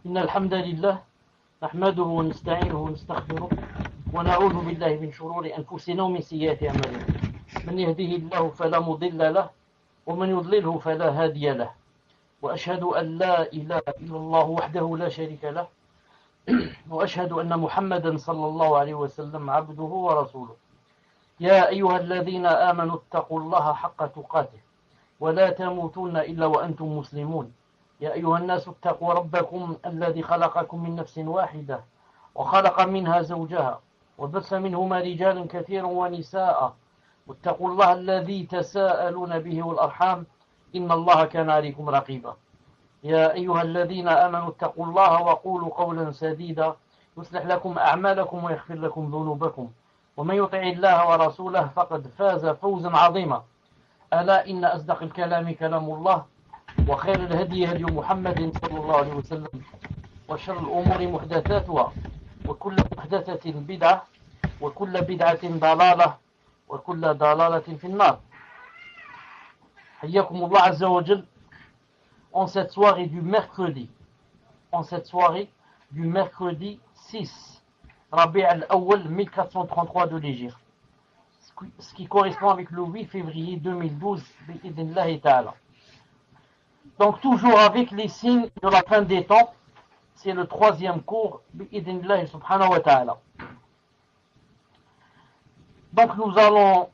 إن الحمد لله نحمده ونستعينه ونستغفره ونعوذ بالله من شرور أنفسنا ومن سيئات أعمالنا. من يهده الله فلا مضل له ومن يضلله فلا هادي له، وأشهد أن لا إله إلا الله وحده لا شريك له، وأشهد أن محمدا صلى الله عليه وسلم عبده ورسوله. يا أيها الذين آمنوا اتقوا الله حق تقاته ولا تموتن إلا وأنتم مسلمون. يا أيها الناس اتقوا ربكم الذي خلقكم من نفس واحدة وخلق منها زوجها وبث منهما رجالا كثيرا ونساء، واتقوا الله الذي تساءلون به والأرحام إن الله كان عليكم رقيبا. يا أيها الذين آمنوا اتقوا الله وقولوا قولا سديدا يصلح لكم أعمالكم ويغفر لكم ذنوبكم، ومن يطع الله ورسوله فقد فاز فوزا عظيما. ألا إن أصدق الكلام كلام الله، وخير الهدي هدي محمد صلى الله عليه وسلم، وشر الأمور محدثاتها، وكل محدثة بدعة، وكل بدعة ضلالة، وكل ضلالة في النار. حياكم الله عز وجل en cette soirée du mercredi, 6 Rabi' al-Awwal 1433 de l'Hégire, ce qui correspond avec le 8 février 2012 bi'idhnillahi ta'ala. Donc toujours avec les signes de la fin des temps, c'est le troisième cours bi'idhnillahi subhanahu wa ta'ala. Donc nous allons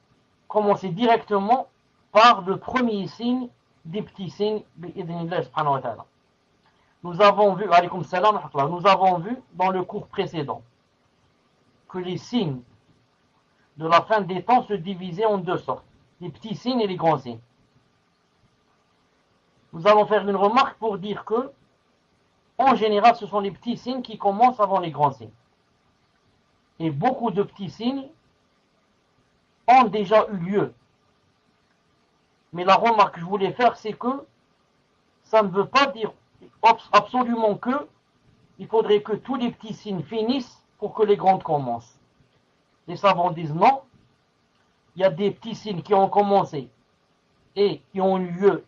commencer directement par le premier signe des petits signes bi'idhnillahi subhanahu wa ta'ala. Nous avons vu, alaykoum salam, nous avons vu dans le cours précédent que les signes de la fin des temps se divisaient en deux sortes, les petits signes et les grands signes. Nous allons faire une remarque pour dire que, en général, ce sont les petits signes qui commencent avant les grands signes. Et beaucoup de petits signes ont déjà eu lieu. Mais la remarque que je voulais faire, c'est que ça ne veut pas dire absolument que il faudrait que tous les petits signes finissent pour que les grandes commencent. Les savants disent non, il y a des petits signes qui ont commencé et qui ont eu lieu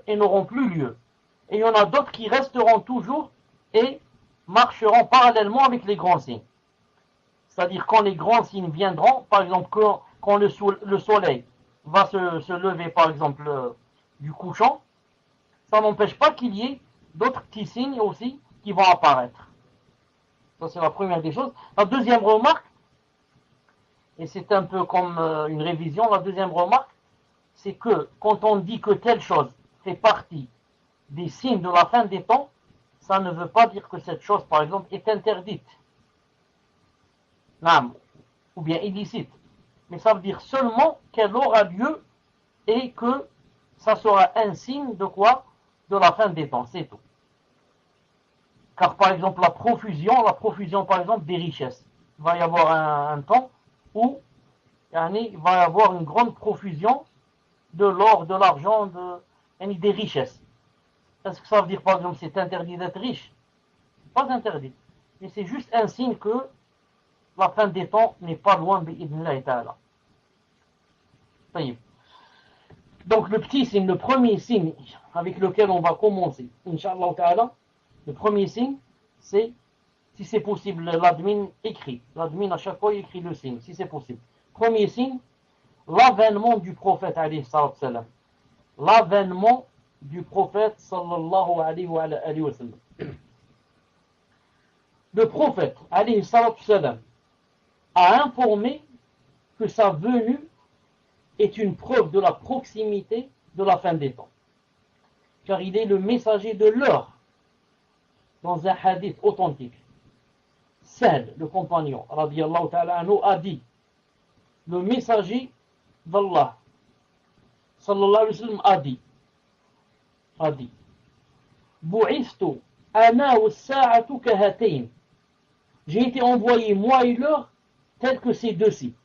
et n'auront plus lieu. Et il y en a d'autres qui resteront toujours et marcheront parallèlement avec les grands signes. C'est-à-dire quand les grands signes viendront, par exemple quand le soleil va se lever par exemple du couchant, ça n'empêche pas qu'il y ait d'autres petits signes aussi qui vont apparaître. Ça c'est la première des choses. La deuxième remarque, et c'est un peu comme une révision, la deuxième remarque, c'est que quand on dit que telle chose fait partie des signes de la fin des temps, ça ne veut pas dire que cette chose, par exemple, est interdite, ou bien illicite. Mais ça veut dire seulement qu'elle aura lieu et que ça sera un signe de quoi? De la fin des temps, c'est tout. Car par exemple la profusion par exemple des richesses, il va y avoir un temps où il va y avoir une grande profusion de l'or, de l'argent, des richesses. Est-ce que ça veut dire par exemple c'est interdit d'être riche? Pas interdit, mais c'est juste un signe que la fin des temps n'est pas loin bi'idhnillahi ta'ala. Donc le petit signe, le premier signe avec lequel on va commencer, Inch'Allah ta'ala, le premier signe, c'est, si c'est possible, l'admin écrit. L'admin à chaque fois écrit le signe, si c'est possible. Premier signe, l'avènement du prophète alayhi salam. L'avènement du prophète sallallahu alayhi wa sallam. Le prophète alayhi salam a informé que sa venue est une preuve de la proximité de la fin des temps. Car il est le messager de l'heure. Dans un hadith authentique, Sahl, le compagnon, radiyallahu ta'ala anhu, a dit, le messager d'Allah, sallallahu alayhi wa sallam, a dit, Bu'ithtu ana wa sa'atu kahatayn. J'ai été envoyé, moi et l'heure, tel que ces deux-ci.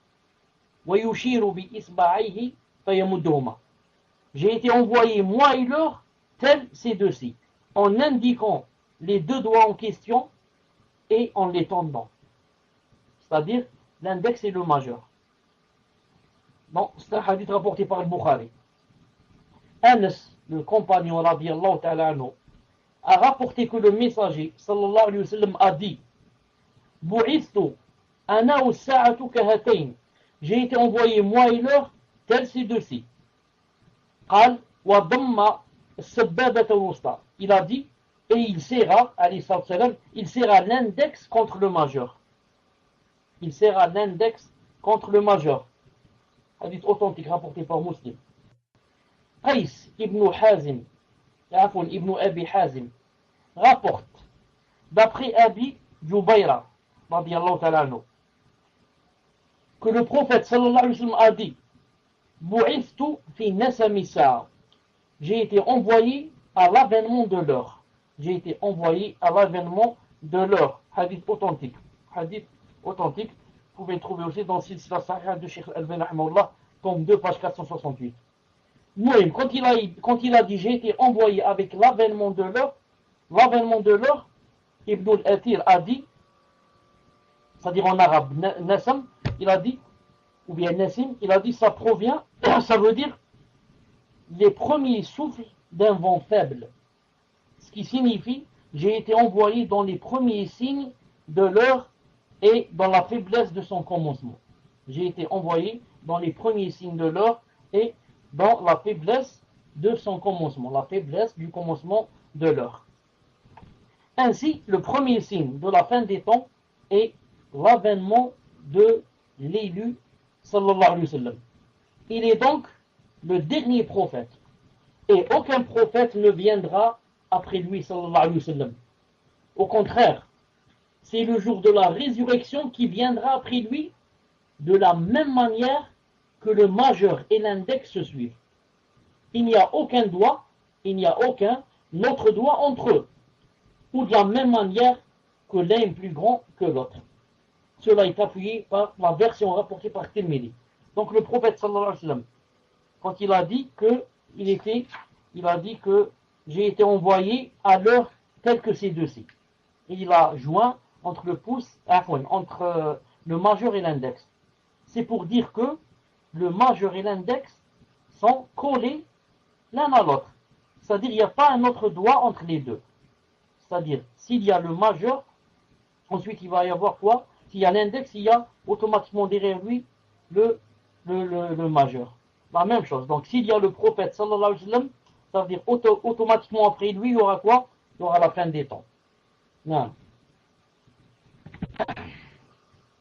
Wa yushiru bi isba'ayhi fayamudduhuma. J'ai été envoyé, moi et l'heure, tel ces deux-ci, en indiquant les deux doigts en question et en les tendant. C'est-à-dire l'index et le majeur. Bon, c'est un hadith rapporté par le Bukhari. Anas, le compagnon radiyallahu ta'ala anhu, a rapporté que le messager sallallahu alayhi wa sallam a dit Bu'ithtu ana wa sa'atu kahatayn. J'ai été envoyé moi et l'heure tel ces deux-ci. قال وضم السبابة الوسطى. Il a dit et il serra alayhi salam, il serra l'index contre le majeur. Il serra l'index contre le majeur. Hadith authentique rapporté par Muslim. Qais ibn Hazim, ibn Abi Hazim, rapporte d'après Abi Jubayra radiyallahu ta'ala anhu, que le prophète sallallahu alayhi wa sallam a dit Bu'ithtu fi nasami sa'a. J'ai été envoyé à l'avènement de l'heure. J'ai été envoyé à l'avènement de l'heure. Hadith authentique. Hadith authentique. Vous pouvez le trouver aussi dans le Silsila Sahih de Cheikh Al-Albani rahimahullah, tome 2, page 468. Mouim, quand il a dit j'ai été envoyé avec l'avènement de l'heure, Ibn al-Athir a dit, c'est-à-dire en arabe, Nasam, il a dit, ou bien Nassim, il a dit ça provient, ça veut dire les premiers souffles d'un vent faible. Ce qui signifie j'ai été envoyé dans les premiers signes de l'heure et dans la faiblesse de son commencement. J'ai été envoyé dans les premiers signes de l'heure et dans la faiblesse de son commencement, la faiblesse du commencement de l'heure. Ainsi, le premier signe de la fin des temps est l'avènement de l'élu sallallahu alayhi wa sallam. Il est donc le dernier prophète et aucun prophète ne viendra après lui sallallahu alayhi wa sallam. Au contraire, c'est le jour de la résurrection qui viendra après lui de la même manière que le majeur et l'index se suivent. Il n'y a aucun doigt, il n'y a aucun autre doigt entre eux, ou de la même manière que l'un est plus grand que l'autre. Cela est appuyé par la version rapportée par Tirmidhi. Donc le prophète sallallahu alayhi wa sallam, quand il a dit que j'ai été envoyé à l'heure telle que ces deux-ci. Et il a joint entre le pouce, entre le majeur et l'index. C'est pour dire que le majeur et l'index sont collés l'un à l'autre. C'est-à-dire qu'il n'y a pas un autre doigt entre les deux. C'est-à-dire, s'il y a le majeur, ensuite il va y avoir quoi? S'il y a l'index, il y a automatiquement derrière lui le majeur. La même chose. Donc s'il y a le prophète sallallahu alayhi wa sallam, ça veut dire automatiquement après lui, il y aura quoi? Il y aura la fin des temps. Non.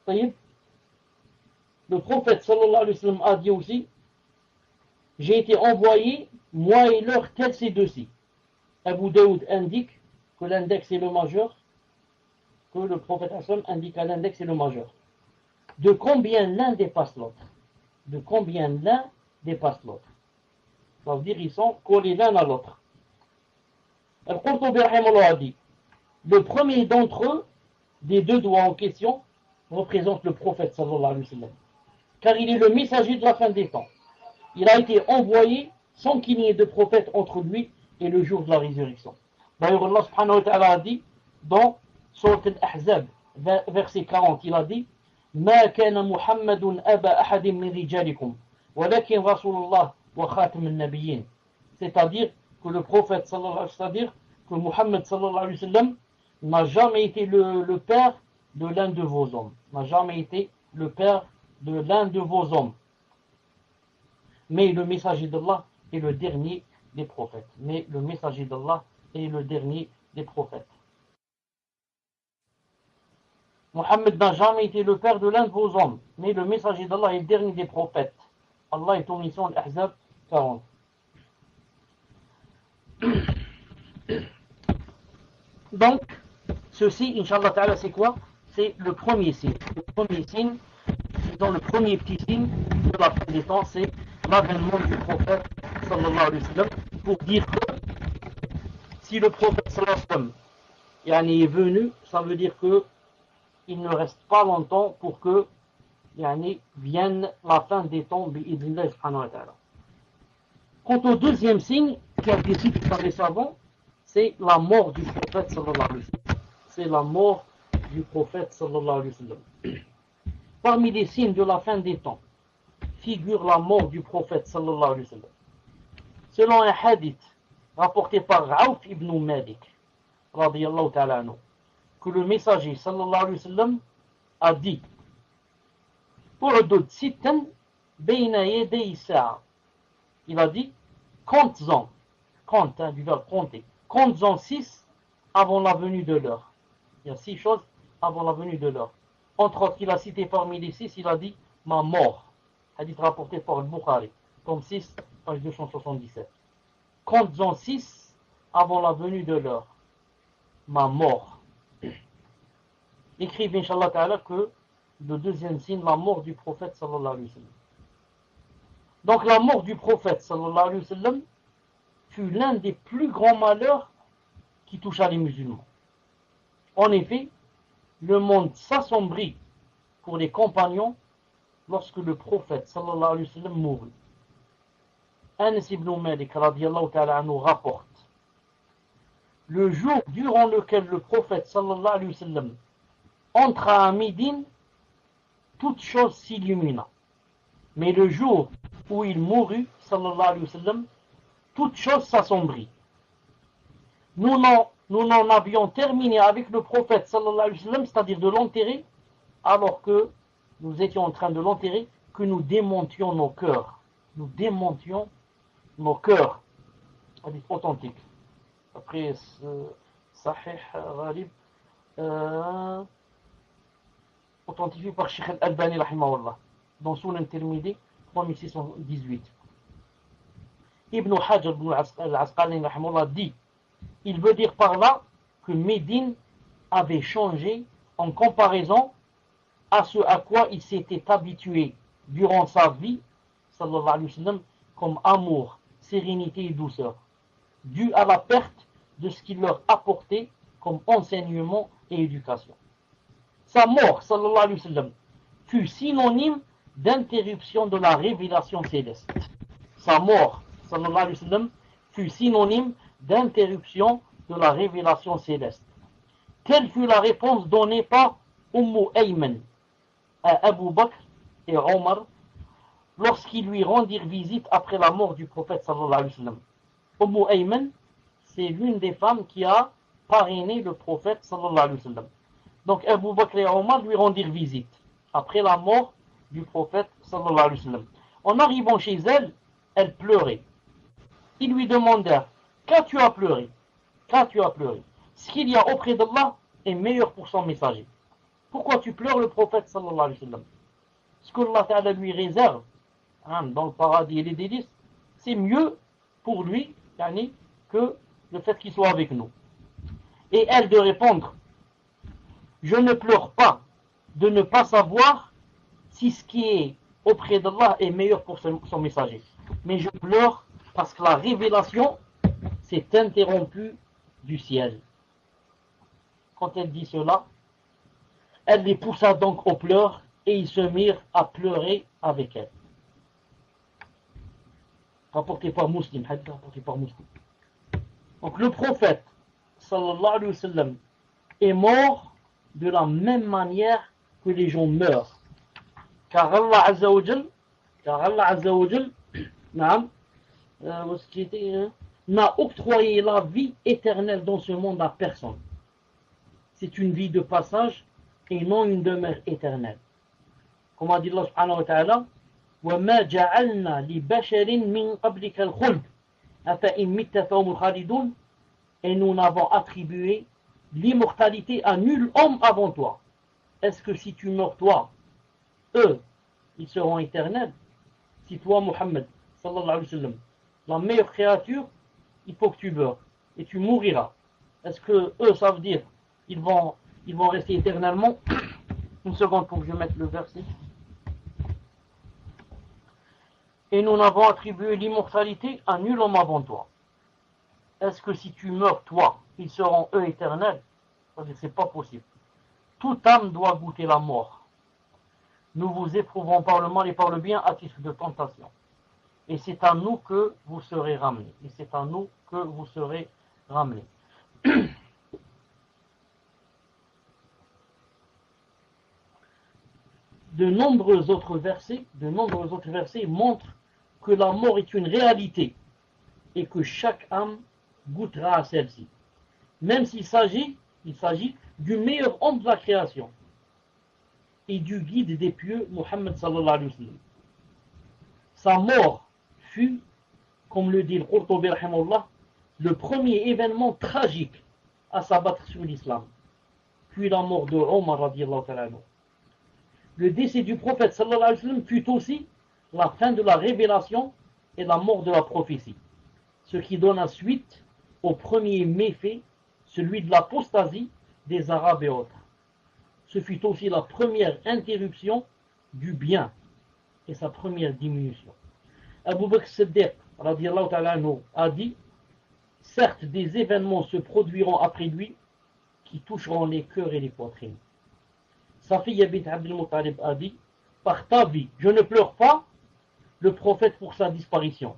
Le prophète sallallahu alayhi wa sallam a dit aussi j'ai été envoyé, moi et l'heure, tels ces deux-ci. Abu Daoud indique que l'index est le majeur, que le prophète sallam indique à l'index et le majeur. De combien l'un dépasse l'autre? De combien l'un dépasse l'autre? Ça veut dire qu'ils sont collés l'un à l'autre. Al-Qurtubi rahimahullah a dit le premier d'entre eux, des deux doigts en question, représente le prophète sallallahu alayhi wa sallam. Car il est le messager de la fin des temps. Il a été envoyé sans qu'il n'y ait de prophète entre lui et le jour de la résurrection. D'ailleurs, Allah subhanahu wa ta'ala a dit dans Surat Al-Ahzab, verset 40, il a dit ما كان محمد أبا أحد من رجالكم ولكن رسول الله وخاتم النبيين. C'est-à-dire que le prophète sallallahu alayhi wa sallam, c'est-à-dire que Muhammad sallallahu alayhi wa sallam n'a jamais été le père de l'un de vos hommes. N'a jamais été le père de l'un de vos hommes. Mais le messager d'Allah est le dernier des prophètes. Mais le messager d'Allah est le dernier des prophètes. Mohammed n'a jamais été le père de l'un de vos hommes. Mais le messager d'Allah est le dernier des prophètes. Allah est au mission de Ahzab 40. Donc, ceci, Inch'Allah Ta'ala, c'est quoi? C'est le premier signe. Le premier signe, dans le premier petit signe de la fin des temps, c'est l'avènement du prophète sallallahu alayhi wa sallam, pour dire que si le prophète sallallahu alayhi wa sallam est venu, ça veut dire que il ne reste pas longtemps pour que vienne la fin des temps bi'idhnillah subhanahu wa ta'ala. Quant au deuxième signe qui a été cité par les savants, c'est la mort du prophète sallallahu alayhi wa sallam. C'est la mort du prophète sallallahu alayhi wa sallam. Parmi les signes de la fin des temps figure la mort du prophète sallallahu alayhi wa sallam. Selon un hadith rapporté par Raouf ibn Malik, radiyallahu ta'ala anhu, que le messager sallallahu alayhi wa sallam a dit U'dud sittan bayna yaday sa'a. Il a dit compte-en, compte, du verbe compter, compte-en 6 avant la venue de l'heure. Il y a 6 choses avant la venue de l'heure. Entre autres, il a cité parmi les 6, il a dit ma mort. Hadith rapporté par le Bukhari, tome 6, page 277. Compte-en 6 avant la venue de l'heure. Ma mort. Écrivez, Inch'Allah Ta'ala, que le deuxième signe, la mort du prophète sallallahu alayhi wa sallam. Donc la mort du prophète sallallahu alayhi wa sallam fut l'un des plus grands malheurs qui toucha les musulmans. En effet, le monde s'assombrit pour les compagnons lorsque le prophète sallallahu alayhi wa sallam mourut. Anas ibn Malik radiyallahu ta'ala anhu rapporte le jour durant lequel le prophète sallallahu alayhi wa sallam entra à Médine, toute chose s'illumina. Mais le jour où il mourut, sallallahu alayhi wa sallam, toute chose s'assombrit. Nous n'en avions terminé avec le prophète, sallallahu alayhi wa sallam, c'est-à-dire de l'enterrer, alors que nous étions en train de l'enterrer, que nous démontions nos cœurs. Nous démontions nos cœurs. Hadith authentique. Après, Sahih Gharib, authentifié par Sheikh Al-Albani, rahimahullah, dans Sunan Tirmidhi, 3618. Ibn Hajar al-Asqalani, rahimahullah, dit, il veut dire par là que Médine avait changé en comparaison à ce à quoi il s'était habitué durant sa vie, sallallahu alayhi wa sallam, comme amour, sérénité et douceur, dû à la perte de ce qu'il leur apportait comme enseignement et éducation. Sa mort, sallallahu alayhi wa sallam, fut synonyme d'interruption de la révélation céleste. Sa mort, sallallahu alayhi wa sallam, fut synonyme d'interruption de la révélation céleste. Telle fut la réponse donnée par Ayman à Abu Bakr et Omar lorsqu'ils lui rendirent visite après la mort du prophète sallallahu alayhi wa sallam. Ayman, c'est l'une des femmes qui a parrainé le prophète sallallahu alayhi wa sallam. Donc Abu Bakr et Omar lui rendirent visite après la mort du prophète sallallahu alayhi wa sallam. En arrivant chez elle, elle pleurait. Ils lui demandèrent, qu'as-tu à pleurer? Qu'as-tu à pleurer? Ce qu'il y a auprès d'Allah est meilleur pour son messager. Pourquoi tu pleures le prophète sallallahu alayhi wa sallam? Ce que Allah Ta'ala lui réserve dans le paradis et les délices, c'est mieux pour lui que le fait qu'il soit avec nous. Et elle de répondre, je ne pleure pas de ne pas savoir si ce qui est auprès d'Allah est meilleur pour son messager. Mais je pleure parce que la révélation s'est interrompue du ciel. Quand elle dit cela, elle les poussa donc aux pleurs et ils se mirent à pleurer avec elle. Rapporté par Muslim, hadith rapporté par Muslim. Donc le prophète, sallallahu alayhi wa sallam, est mort de la même manière que les gens meurent. Car Allah Azza wa Jal, n'a octroyé la vie éternelle dans ce monde à personne. C'est une vie de passage et non une demeure éternelle. Comme a dit Allah subhanahu wa ta'ala, وَمَا جَعَلْنَا لِبَشَرٍ مِّن قَبْلِكَ الْخُلْدَ أَفَإِن مِّتَّ فَهُمُ الْخَالِدُونَ. Et nous n'avons attribué l'immortalité à nul homme avant toi. Est-ce que si tu meurs toi, eux, ils seront éternels? Si toi, Muhammad, sallallahu alayhi wa sallam, la meilleure créature, il faut que tu meurs et tu mouriras. Est-ce que eux, ça veut dire ils vont rester éternellement? Une seconde pour que je mette le verset. Et nous n'avons attribué l'immortalité à nul homme avant toi. Est-ce que si tu meurs toi, ils seront eux éternels? C'est pas possible. Toute âme doit goûter la mort. Nous vous éprouvons par le mal et par le bien à titre de tentation. Et c'est à nous que vous serez ramenés. Et c'est à nous que vous serez ramenés. De nombreux autres versets montrent que la mort est une réalité et que chaque âme goûtera à celle-ci. même s'il s'agit du meilleur homme de la création et du guide des pieux, Muhammad sallallahu alayhi wa sallam. Sa mort fut, comme le dit le Qurtubi rahimahullah, le premier événement tragique à s'abattre sur l'islam. Puis la mort de Omar radiyallahu ta'ala anhu. Le décès du prophète sallallahu alayhi wa sallam fut aussi la fin de la révélation et la mort de la prophétie, ce qui donna suite au premier méfait, celui de l'apostasie des Arabes et autres. Ce fut aussi la première interruption du bien et sa première diminution. Abu Bakr Siddiq radiyallahu ta'ala anhu a dit: certes, des événements se produiront après lui qui toucheront les cœurs et les poitrines. Safiya bint Abdul Muttalib a dit: par ta vie, je ne pleure pas le prophète pour sa disparition,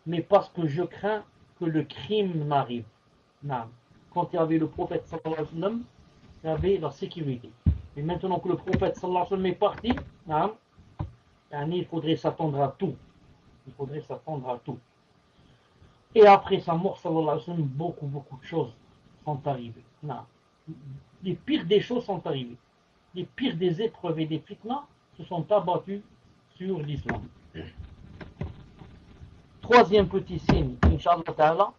mais parce que je crains que le crime n'arrive. Quand il y avait le prophète sallallahu alayhi wa sallam, il y avait la sécurité. Et maintenant que le prophète sallallahu alayhi wa sallam est parti, il faudrait s'attendre à tout. Il faudrait s'attendre à tout. Et après sa mort, sallallahu alayhi wa sallam, beaucoup de choses sont arrivées. Les pires des choses sont arrivées. Les pires des épreuves et des fitnas se sont abattus sur l'islam. Troisième petit signe, Inch'Allah Ta'ala,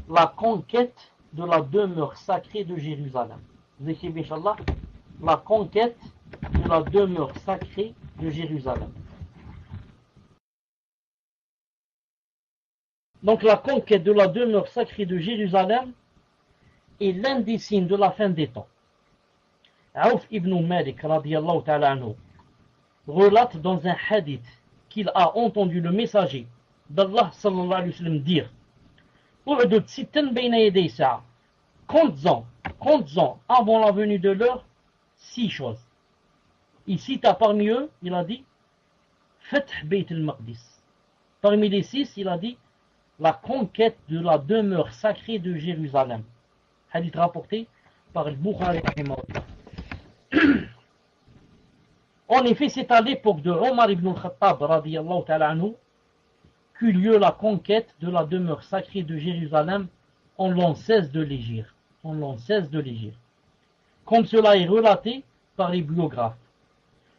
la conquête de la demeure sacrée de Jérusalem. Vous écrivez, Inch'Allah, la conquête de la demeure sacrée de Jérusalem. Donc la conquête de la demeure sacrée de Jérusalem est l'un des signes de la fin des temps. Auf ibn Malik radiyallahu ta'ala anhu relate dans un hadith qu'il a entendu le messager d'Allah sallallahu alayhi wa sallam dire: compte-en avant la venue de l'heure 6 choses. Il cita parmi eux, il a dit Fath Bayt al-Maqdis. Parmi les 6, il a dit la conquête de la demeure sacrée de Jérusalem. Hadith rapporté par le Bukhari. En effet, c'est à l'époque de Omar ibn al-Khattab radiyallahu ta'ala anhu qu'eut lieu la conquête de la demeure sacrée de Jérusalem en l'an 16 de l'Hégire. Comme cela est relaté par les biographes.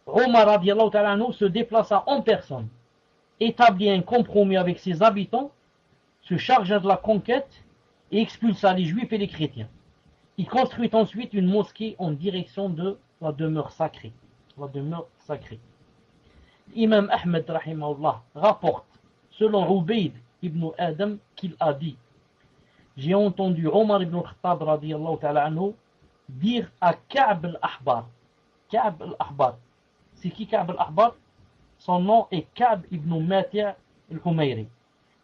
Omar radiyallahu ta'ala anhu se déplaça en personne, établit un compromis avec ses habitants, se chargea de la conquête et expulsa les juifs et les chrétiens. Il construit ensuite une mosquée en direction de la demeure sacrée. L'imam Ahmed rahimahullah rapporte, selon Ubayd ibn Adam, qu'il a dit: j'ai entendu Omar ibn Khattab radiyallahu ta'ala anhu dire à Ka'b al-Ahbar. Ka'b al-Ahbar. C'est qui Ka'b al-Ahbar? Son nom est Ka'b ibn Mati' al-Humayri,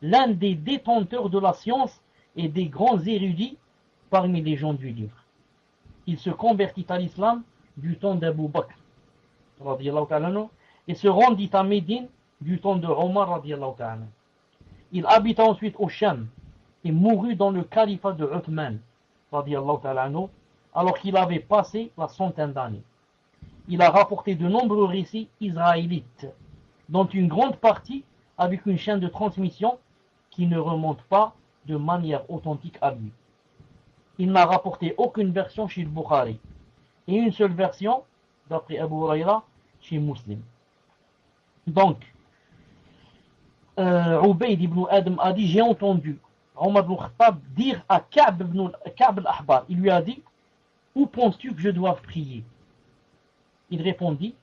l'un des détenteurs de la science et des grands érudits parmi les gens du livre. Il se convertit à l'islam du temps d'Abu Bakr radiyallahu ta'ala anhu et se rendit à Médine du temps de Omar radiyallahu ta'ala anhu. Il habita ensuite au Sham et mourut dans le califat de Uthman radiyallahu ta'ala anhu, alors qu'il avait passé la centaine d'années. Il a rapporté de nombreux récits israélites, dont une grande partie avec une chaîne de transmission qui ne remonte pas de manière authentique à lui. Il n'a rapporté aucune version chez le Bukhari et une seule version, d'après Abu Huraira, chez Muslim. Donc, Ubayd ibn Adam a dit: j'ai entendu Omar ibn Khattab dire à Ka'b al-Ahbar, il lui a dit: où penses-tu que je dois prier? Il répondit: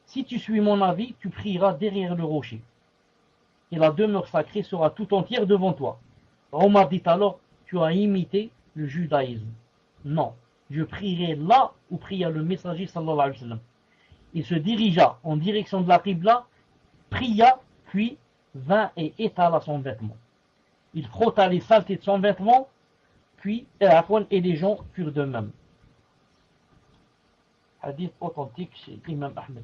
si tu suis mon avis, tu prieras derrière le rocher, et la demeure sacrée sera tout entière devant toi. Omar dit alors: tu as imité le judaïsme. Non, je prierai là où pria le messager sallallahu alayhi wa sallam. Il se dirigea en direction de la Qibla, pria, puis vint et étala son vêtement. Il frotta les saletés de son vêtement, puis et les gens furent de même. Hadith authentique chez Imam Ahmed.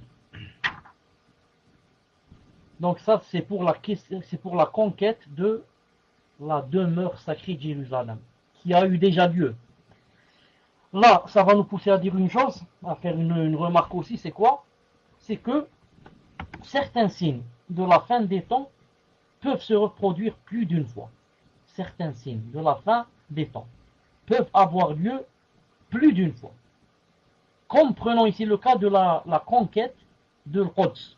Donc ça, c'est pour la conquête de la demeure sacrée de Jérusalem, qui a eu déjà lieu. Là, ça va nous pousser à dire une chose, à faire une remarque aussi, c'est quoi? C'est que certains signes de la fin des temps peuvent se reproduire plus d'une fois. Certains signes de la fin des temps peuvent avoir lieu plus d'une fois. Comme prenons ici le cas de la conquête de l'Quds.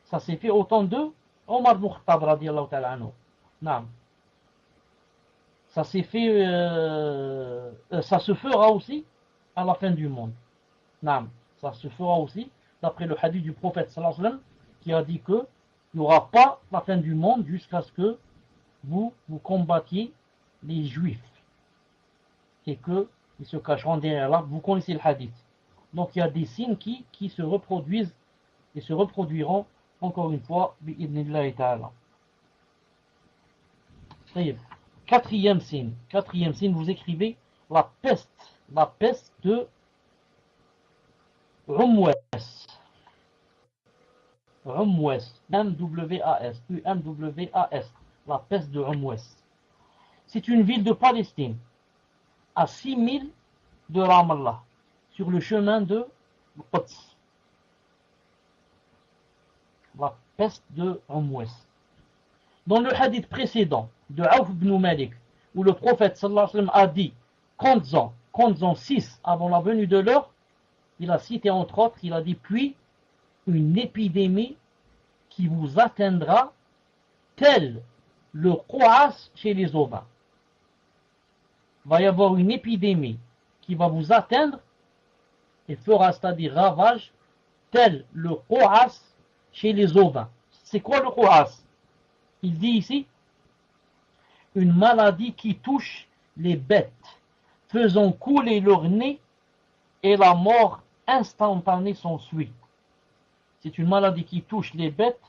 Ça s'est fait au temps de Omar ibn Khattab radiyallahu ta'ala anhu. Naam. Ça s'est fait, ça se fera aussi à la fin du monde. Naam. Ça se fera aussi d'après le hadith du prophète sallallahu alayhi wa sallam qui a dit que il n'y aura pas la fin du monde jusqu'à ce que vous combattiez les juifs et qu'ils se cacheront derrière là. Vous connaissez le hadith. Donc il y a des signes qui se reproduisent et se reproduiront encore une fois bi'idnillahi ta'ala. Quatrième signe, vous écrivez la peste de Umwas. M-W-A-S, U-M-W-A-S, la peste de Umwas. C'est une ville de Palestine, à 6000 de Ramallah, sur le chemin de Quds. La peste de Umwas. Dans le hadith précédent de Auf ibn Malik, où le prophète sallallahu alayhi wa sallam a dit, compte-en 6 avant la venue de l'heure, il a cité entre autres, il a dit, puis une épidémie qui vous atteindra tel le Qouas chez les ovins. Il va y avoir une épidémie qui va vous atteindre et fera, c'est-à-dire ravage, tel le Qouas chez les ovins. C'est quoi le Qouas? Il dit ici, une maladie qui touche les bêtes, faisant couler leur nez et la mort instantanée s'ensuit. C'est une maladie qui touche les bêtes,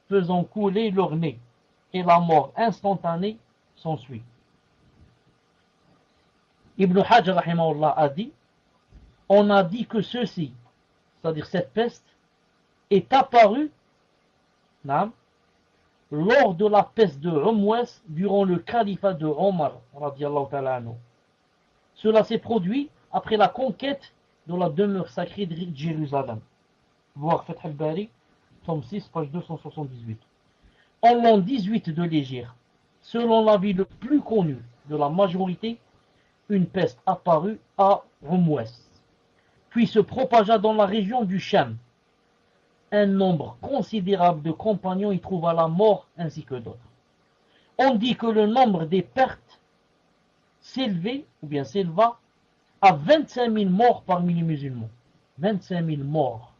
faisant couler leur nez, et la mort instantanée s'ensuit. Ibn Hajj rahimahullah a dit, on a dit que ceci, c'est-à-dire cette peste, est apparue lors de la peste de Umwas durant le califat de Omar radiyallahu ta'ala anhu. Cela s'est produit après la conquête de la demeure sacrée de Jérusalem. Voir Fath al-Bari, tome 6, page 278. En l'an 18 de l'Hégire, selon l'avis le plus connu de la majorité, une peste apparut à Umwas, puis se propagea dans la région du Cham. Un nombre considérable de compagnons y trouva la mort ainsi que d'autres. On dit que le nombre des pertes s'éleva à 25 000 morts parmi les musulmans. 25 000 morts.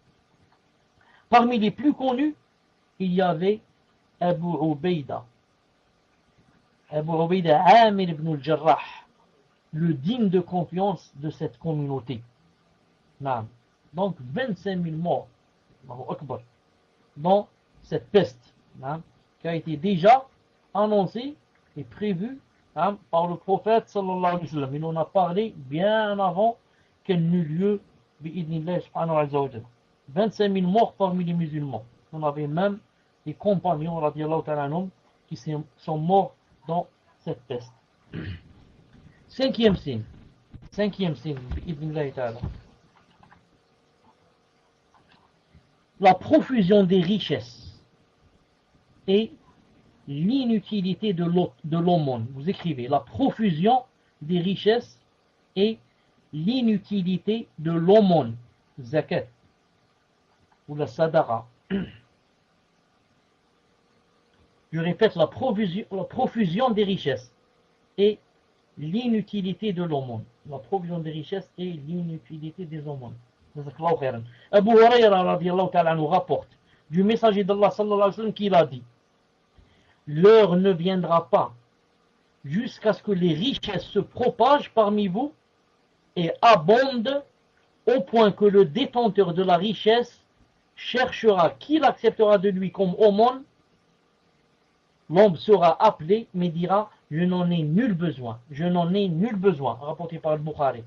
Parmi les plus connus, il y avait Abu Ubaida Amir ibn al-Jarrah, le digne de confiance de cette communauté. Donc 25 000 morts dans cette peste qui a été déjà annoncée et prévue par le prophète sallallahu alayhi wa sallam. Il en a parlé bien avant qu'elle n'eut lieu bi'idnillah subhanahu wa ta'ala. 25 000 morts parmi les musulmans. On avait même des compagnons radiyallahu ta'ala anhum qui sont morts dans cette peste. Cinquième signe bi'idnillah ta'ala. La profusion des richesses et l'inutilité de l'aumône. Vous écrivez la profusion des richesses et l'inutilité de l'aumône. Zakat ou la sadara. Je répète, la profusion des richesses et l'inutilité de l'aumône. La profusion des richesses et l'inutilité des aumônes. Abu Hurayra radiyallahu ta'ala nous rapporte du messager d'Allah sallallahu alayhi wa sallam qu'il a dit, l'heure ne viendra pas jusqu'à ce que les richesses se propagent parmi vous et abondent au point que le détenteur de la richesse cherchera qui l'acceptera de lui comme aumône. L'homme sera appelé mais dira, je n'en ai nul besoin, rapporté par Al-Bukhari.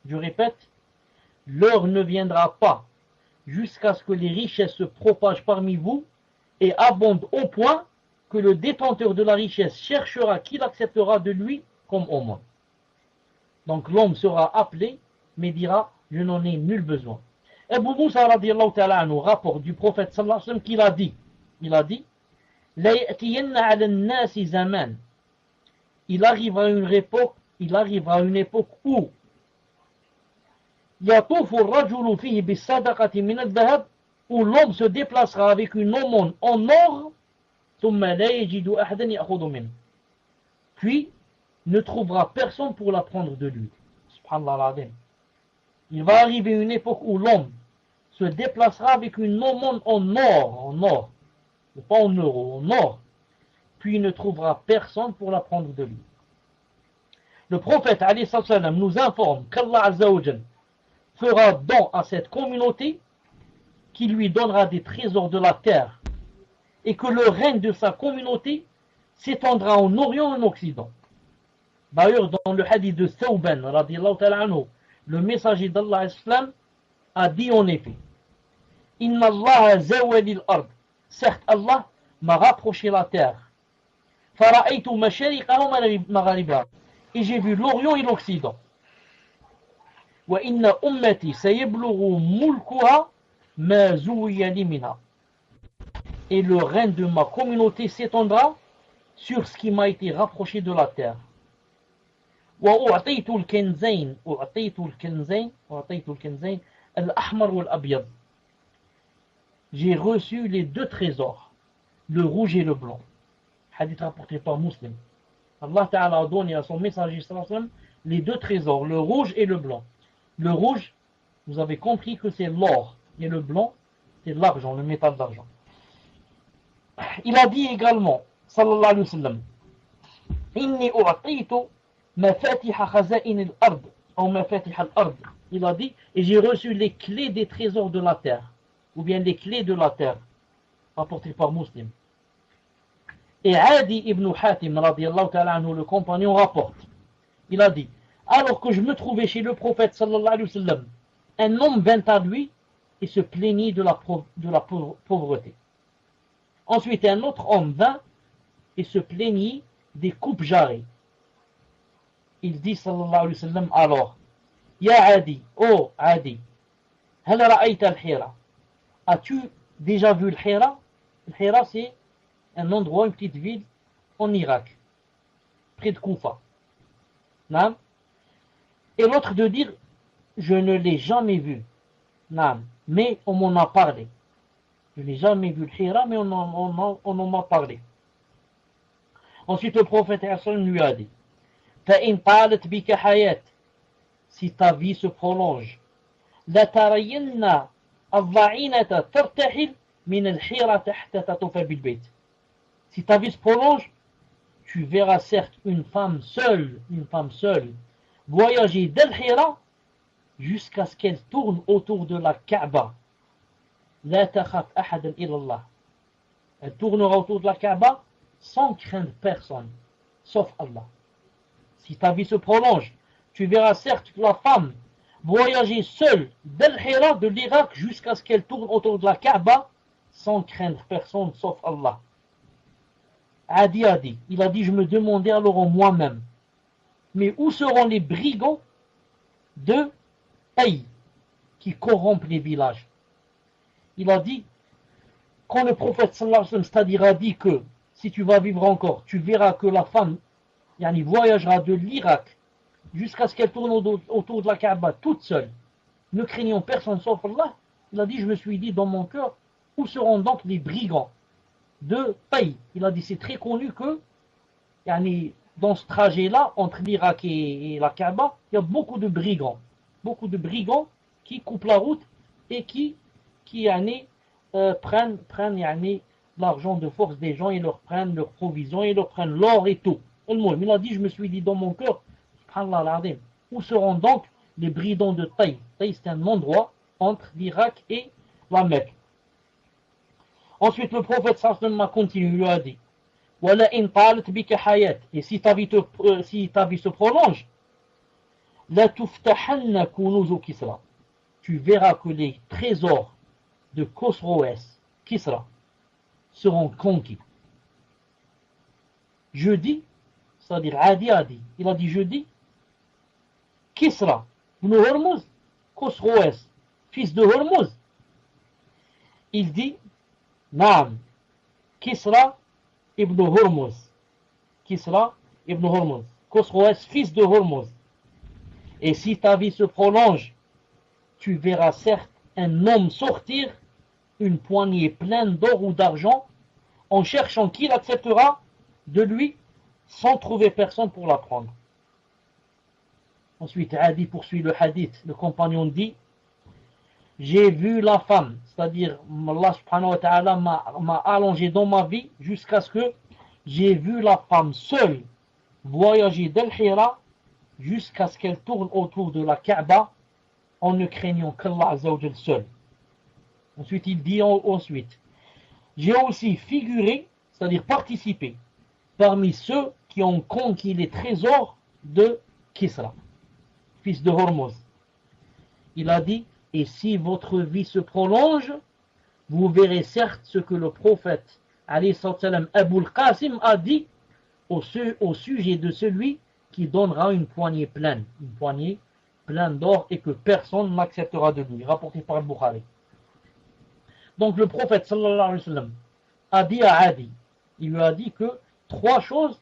Je répète, l'heure ne viendra pas jusqu'à ce que les richesses se propagent parmi vous et abondent au point que le détenteur de la richesse cherchera qui l'acceptera de lui comme aumône. Donc l'homme sera appelé, mais dira, je n'en ai nul besoin. Abu Moussa radiyallahu ta'ala anhu rapporte du prophète sallallahu alayhi wa sallam qu'il a dit, La ya'tiyanna ala an-nasi zaman. Il arrivera une époque il arrivera une époque où يطوف الرجل فيه بالصدقة من الذهب, où l'homme se déplacera avec une aumône en or, ثم لا يجد أحدا يأخذ منه, puis ne trouvera personne pour la prendre de lui. Subhanallah al-Azim. Il va arriver une époque où l'homme se déplacera avec une aumône en or, pas en euros, en or, puis il ne trouvera personne pour la prendre de lui. Le prophète alayhi salam nous informe qu'Allah Azza wa Jal fera don à cette communauté qui lui donnera des trésors de la terre et que le règne de sa communauté s'étendra en Orient et en Occident. D'ailleurs, dans le hadith de Thawban, radiyallahu ta'ala anhu, le messager d'Allah Islam a dit en effet: Inna Allah zawalil ard. Certes, Allah m'a rapproché la terre. Fara'aytu mashariqaha wa magharibaha. Et j'ai vu l'Orient et l'Occident. Wa inna ummati sayablughu mulkuha ma zuwiya li minha. Et le règne de ma communauté s'étendra sur ce qui m'a été rapproché de la terre. وأعطيت الكنزين الأحمر والأبيض. J'ai reçu les deux trésors, le rouge et le blanc. Hadith rapporté par Muslim. Allah Ta'ala a donné à son messager les deux trésors, le rouge et le blanc. Le rouge, vous avez compris que c'est l'or, et le blanc, c'est l'argent, le métal d'argent. Il a dit également, sallallahu alayhi wa sallam, Inni u'atitu mafatiha khaza'in al-ard, ou mafatiha al-ard. Il a dit, et j'ai reçu les clés des trésors de la terre, ou bien les clés de la terre, rapporté par Muslim. Et Adi ibn Hatim, radiyallahu ta'ala anhu, le compagnon, rapporte. Il a dit, alors que je me trouvais chez le prophète, sallallahu alayhi wa sallam, un homme vint à lui et se plaignit de la pauvreté. Ensuite, un autre homme vint et se plaignit des coupes jarrées. Il dit, sallallahu alayhi wa sallam, alors, Ya Adi, oh Adi, hal ra'ayta al-Hira? As-tu déjà vu le Hira? Le Hira, c'est un endroit, une petite ville en Irak, près de Koufa. Non? Et l'autre de dire, je ne l'ai jamais vu. Non, mais on m'en a parlé. Je n'ai jamais vu le Hira, mais on en m'a parlé. Ensuite, le prophète lui a dit, فَإِنْ طَالَتْ بِكَ حَيَاتٍ, si ta vie se prolonge, لَتَرَيِنَّ الضَّعِينَةَ تَرْتَحِلْ مِنَ الْحِيرَةِ حَتَّى تَطُوفَ بِالْبَيْتِ. Si ta vie se prolonge, tu verras certes une femme seule, voyager d'Al-Hira jusqu'à ce qu'elle tourne autour de la Kaaba. La takhaf ahadan illallah. Elle tournera autour de la Kaaba sans craindre personne, sauf Allah. Si ta vie se prolonge, tu verras certes la femme voyager seule d'Al-Hira, de l'Irak, jusqu'à ce qu'elle tourne autour de la Kaaba sans craindre personne, sauf Allah. Adi a dit, il a dit, je me demandais alors en moi-même, mais où seront les brigands de Taï qui corrompent les villages? Il a dit, quand le prophète sallallahu alayhi wa sallam, c'est-à-dire a dit que si tu vas vivre encore, tu verras que la femme voyagera de l'Irak jusqu'à ce qu'elle tourne autour de la Kaaba toute seule, ne craignant personne sauf Allah. Il a dit, je me suis dit dans mon cœur, où seront donc les brigands de Taï? Il a dit, c'est très connu que dans ce trajet-là, entre l'Irak et la Kaaba, il y a beaucoup de brigands qui coupent la route et qui prennent l'argent de force des gens et leur prennent leurs provisions et leur prennent l'or et tout. Il a dit, je me suis dit dans mon cœur, où seront donc les brigands de Taï? Taï, c'est un endroit entre l'Irak et la Mecque. Ensuite, le prophète sallallahu a continué, il lui a dit, وَلَئِنْ طَالَتْ بِكَ حَيَاتٍ, et si ta vie se prolonge, لَتُفْتَحَنَّ كُنُوزُ Kisra, tu verras que les trésors de Khosroès, Kisra, seront conquis. Je dis, c'est-à-dire Adi a dit, il a dit je dis, Kisra, ibn Hormuz, Khosroès, fils de Hormuz, il dit, Naam, Kisra ibn Hormuz. Kisra ibn Hormuz. Khosroès, fils de Hormuz. Et si ta vie se prolonge, tu verras certes un homme sortir, une poignée pleine d'or ou d'argent, en cherchant qui l'acceptera de lui, sans trouver personne pour la prendre. Ensuite, Adi poursuit le hadith. Le compagnon dit, j'ai vu la femme, c'est-à-dire Allah subhanahu wa ta'ala m'a allongé dans ma vie jusqu'à ce que j'ai vu la femme seule voyager d'Al-Hira jusqu'à ce qu'elle tourne autour de la Kaaba en ne craignant qu'Allah Azza wa Jal seul. Ensuite, il dit ensuite, j'ai aussi figuré, c'est-à-dire participé, parmi ceux qui ont conquis les trésors de Kisra, fils de Hormuz. Il a dit, et si votre vie se prolonge, vous verrez certes ce que le prophète alayhi salam Abul Qasim a dit au sujet de celui qui donnera une poignée pleine d'or et que personne n'acceptera de lui, rapporté par Al-Bukhari. Donc le prophète sallallahu alayhi wa sallam a dit à Adi, il lui a dit que 3 choses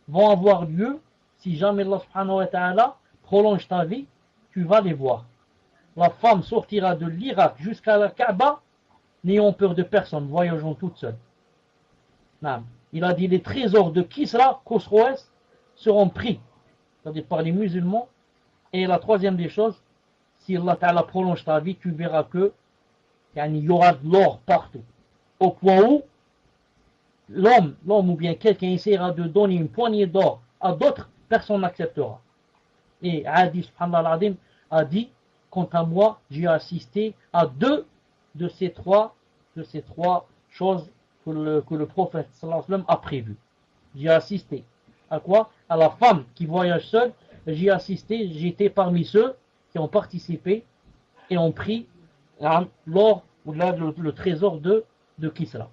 vont avoir lieu si jamais Allah subhanahu wa ta'ala prolonge ta vie, tu vas les voir. La femme sortira de l'Irak jusqu'à la Kaaba, n'ayant peur de personne, voyageant toute seule. Il a dit les trésors de Kisra, Khosroès, seront pris, c'est-à-dire par les musulmans. Et la troisième des choses, si Allah Ta'ala prolonge ta vie, tu verras que il y aura de l'or partout. Au point où l'homme ou bien quelqu'un essaiera de donner une poignée d'or à d'autres, personne n'acceptera. Et Adi subhanallah a dit, quant à moi, j'ai assisté à 2 de ces trois choses que le prophète sallallahu alayhi wa sallam a prévues. J'ai assisté à quoi? À la femme qui voyage seule. J'ai assisté, j'étais parmi ceux qui ont participé et ont pris l'or ou le trésor de Kisra.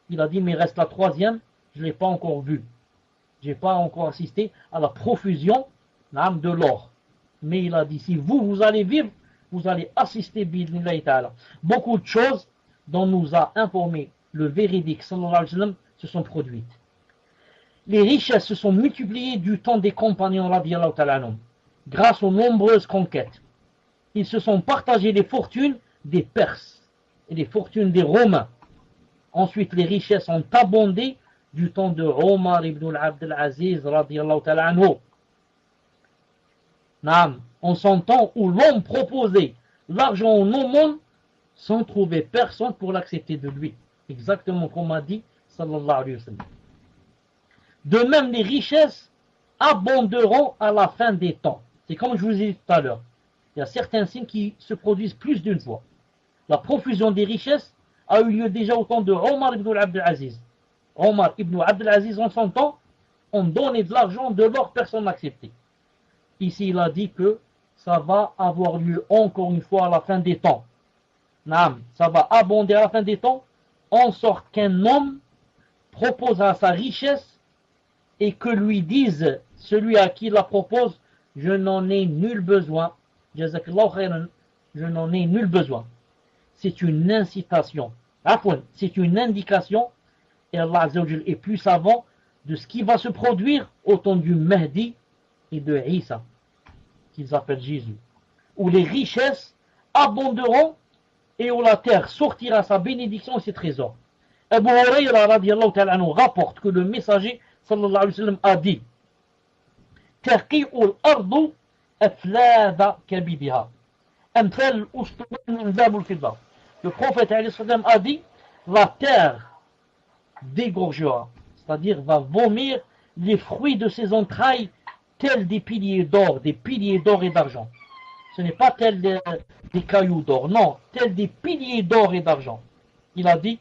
Il a dit, mais reste la troisième, je ne l'ai pas encore vue. Je n'ai pas encore assisté à la profusion de l'or. Mais il a dit, si vous allez vivre, vous allez assister bi'idhnillahi ta'ala. Beaucoup de choses dont nous a informé le véridique sallallahu alayhi wa sallam se sont produites. Les richesses se sont multipliées du temps des compagnons radiyallahu ta'ala anhum, grâce aux nombreuses conquêtes. Ils se sont partagés les fortunes des Perses et les fortunes des Romains. Ensuite, les richesses ont abondé du temps de Omar ibn Abdel Aziz radiyallahu ta'ala anhu. En son temps où l'homme proposait l'argent en aumône sans trouver personne pour l'accepter de lui. Exactement comme a dit sallallahu alayhi wa sallam. De même, les richesses abonderont à la fin des temps. C'est comme je vous ai dit tout à l'heure. Il y a certains signes qui se produisent plus d'une fois. La profusion des richesses a eu lieu déjà au temps de Omar ibn Abdel Aziz. Omar ibn Abdel Aziz, en son temps, on donnait de l'argent, de l'or, personne n'acceptait. Ici, il a dit que ça va avoir lieu encore une fois à la fin des temps. Ça va abonder à la fin des temps, en sorte qu'un homme proposera sa richesse et que lui dise celui à qui il la propose, je n'en ai nul besoin. Jazakallahu khairan, je n'en ai nul besoin. C'est une incitation. C'est une indication, et Allah Azza wa Jal est plus savant de ce qui va se produire au temps du Mahdi et de Isa, qu'ils appellent Jésus, où les richesses abonderont et où la terre sortira sa bénédiction et ses trésors. Abu Hurayra radiyallahu ta'ala anhu rapporte que le messager sallallahu alayhi wa sallam a dit, Taqi'ul ardu aflada kabidiha amthal ustuman zabul fidda. Le prophète alayhi salam a dit, la terre dégorgera, c'est-à-dire va vomir les fruits de ses entrailles tels des piliers d'or et d'argent. Ce n'est pas tel des cailloux d'or, non, tel des piliers d'or et d'argent. Il a dit,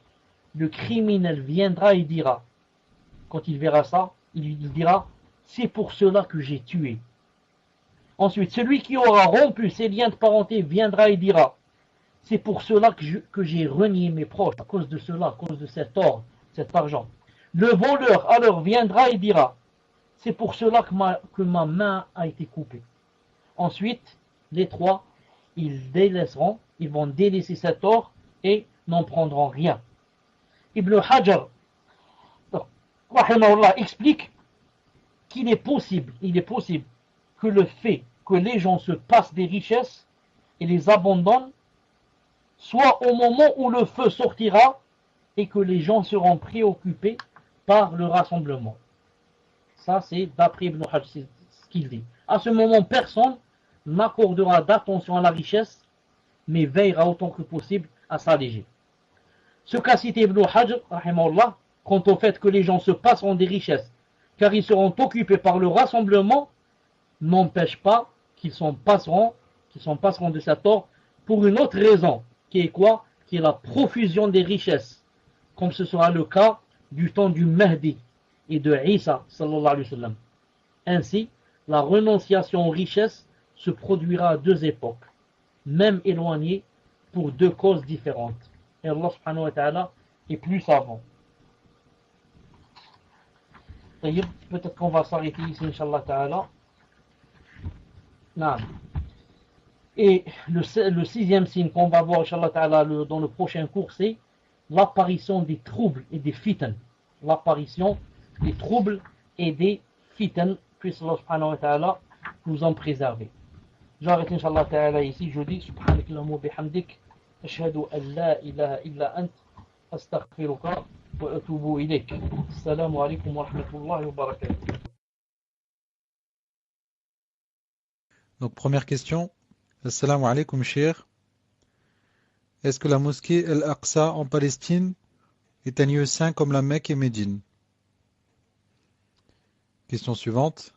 le criminel viendra et dira, quand il verra ça, il dira, c'est pour cela que j'ai tué. Ensuite, celui qui aura rompu ses liens de parenté viendra et dira, c'est pour cela que j'ai renié mes proches, à cause de cela, à cause de cet or, cet argent. Le voleur alors viendra et dira, c'est pour cela que ma main a été coupée. Ensuite, les trois, ils vont délaisser cet or et n'en prendront rien. Ibn Hajar, rahimahullah, explique qu'il est possible, il est possible que le fait que les gens se passent des richesses et les abandonnent, soit au moment où le feu sortira et que les gens seront préoccupés par le rassemblement. Ça, c'est d'après Ibn Hajj, c'est ce qu'il dit. À ce moment, personne n'accordera d'attention à la richesse, mais veillera autant que possible à s'alléger. Ce qu'a cité Ibn Hajj, rahimahullah, quant au fait que les gens se passeront des richesses, car ils seront occupés par le rassemblement, n'empêche pas qu'ils s'en passeront de cet ordre pour une autre raison, qui est quoi? Qui est la profusion des richesses, comme ce sera le cas du temps du Mahdi et de Isa, sallallahu alayhi wa sallam. Ainsi, la renonciation aux richesses se produira à deux époques, même éloignées, pour deux causes différentes. Et Allah subhanahu wa ta'ala est plus savant. Peut-être qu'on va s'arrêter ici, Inch'Allah ta'ala. Non. Et le sixième signe qu'on va voir, Inch'Allah ta'ala, dans le prochain cours, c'est l'apparition des troubles et des fitan. L'apparition des troubles et des fitan, puisse Allah subhanahu wa ta'ala nous en préserver. J'arrête Inch'Allah ta'ala ici, je dis subhanakallahumma bihamdik, ashhadu an la ilaha illa ant, astaghfiruka wa atubu ilayk. Assalamu alaikum wa rahmatullahi wa barakatuh. Donc première question, Assalamu alaikum cher. Est-ce que la mosquée Al-Aqsa en Palestine est un lieu saint comme la Mecque et Médine? Question suivante.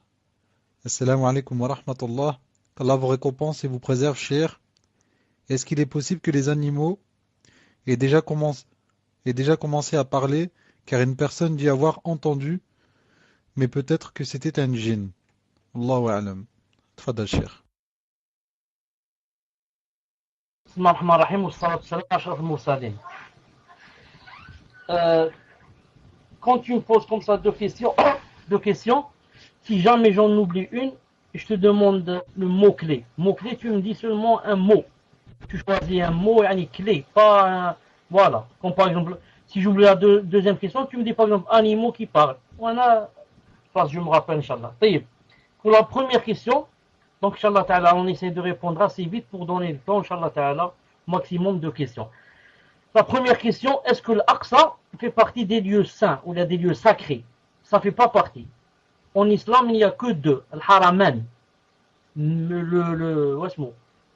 Assalamu alaikum wa rahmatullah. Qu'Allah vous récompense et vous préserve, cher. Est-ce qu'il est possible que les animaux aient déjà commencé à parler, car une personne dit avoir entendu, mais peut-être que c'était un djinn? Allahu a'lam. Tfadal, cher. Quand tu me poses comme ça deux questions, si jamais j'en oublie une, je te demande le mot-clé. Mot-clé, tu me dis seulement un mot. Tu choisis un mot, une clé, pas un... Voilà. Comme par exemple, si j'oublie la deuxième question, tu me dis par exemple animaux qui parlent. Voilà. Je me rappelle, Inch'Allah. Pour la première question, donc Inch'Allah ta'ala, on essaie de répondre assez vite pour donner le temps, Inch'Allah ta'ala, maximum de questions. La première question, est-ce que l'Aqsa fait partie des lieux saints ou des lieux sacrés? Ça ne fait pas partie. En islam, il n'y a que deux, le Haraman,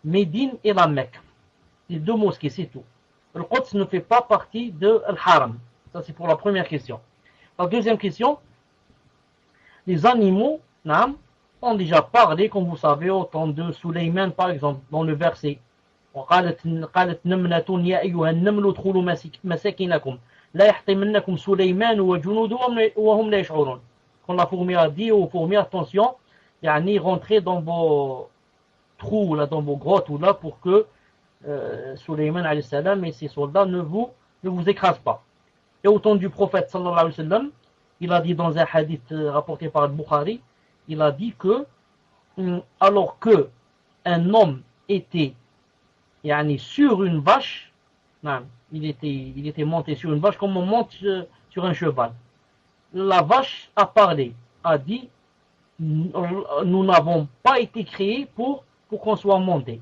Médine et la Mecque. Les deux mosquées, c'est tout. Le Quds ne fait pas partie de Al-Haram. Ça, c'est pour la première question. La deuxième question, les animaux, ont déjà parlé, comme vous savez, au temps de Sulayman, par exemple, dans le verset. قالت نملة يا أيها النمل ادخلوا مساكنكم لا يحطمنكم سليمان وجنوده وهم لا يشعرون. Quand la fourmi a dit aux fourmis, attention, rentrez dans vos trous, là, dans vos grottes, ou là, pour que Sulayman alayhi salam et ses soldats ne vous écrasent pas. Et au temps du prophète sallallahu alayhi wa sallam, il a dit dans un hadith rapporté par Bukhari, il a dit que alors que un homme était sur une vache, il était monté sur une vache comme on monte sur un cheval. La vache a parlé, a dit, nous n'avons pas été créés pour qu'on soit monté,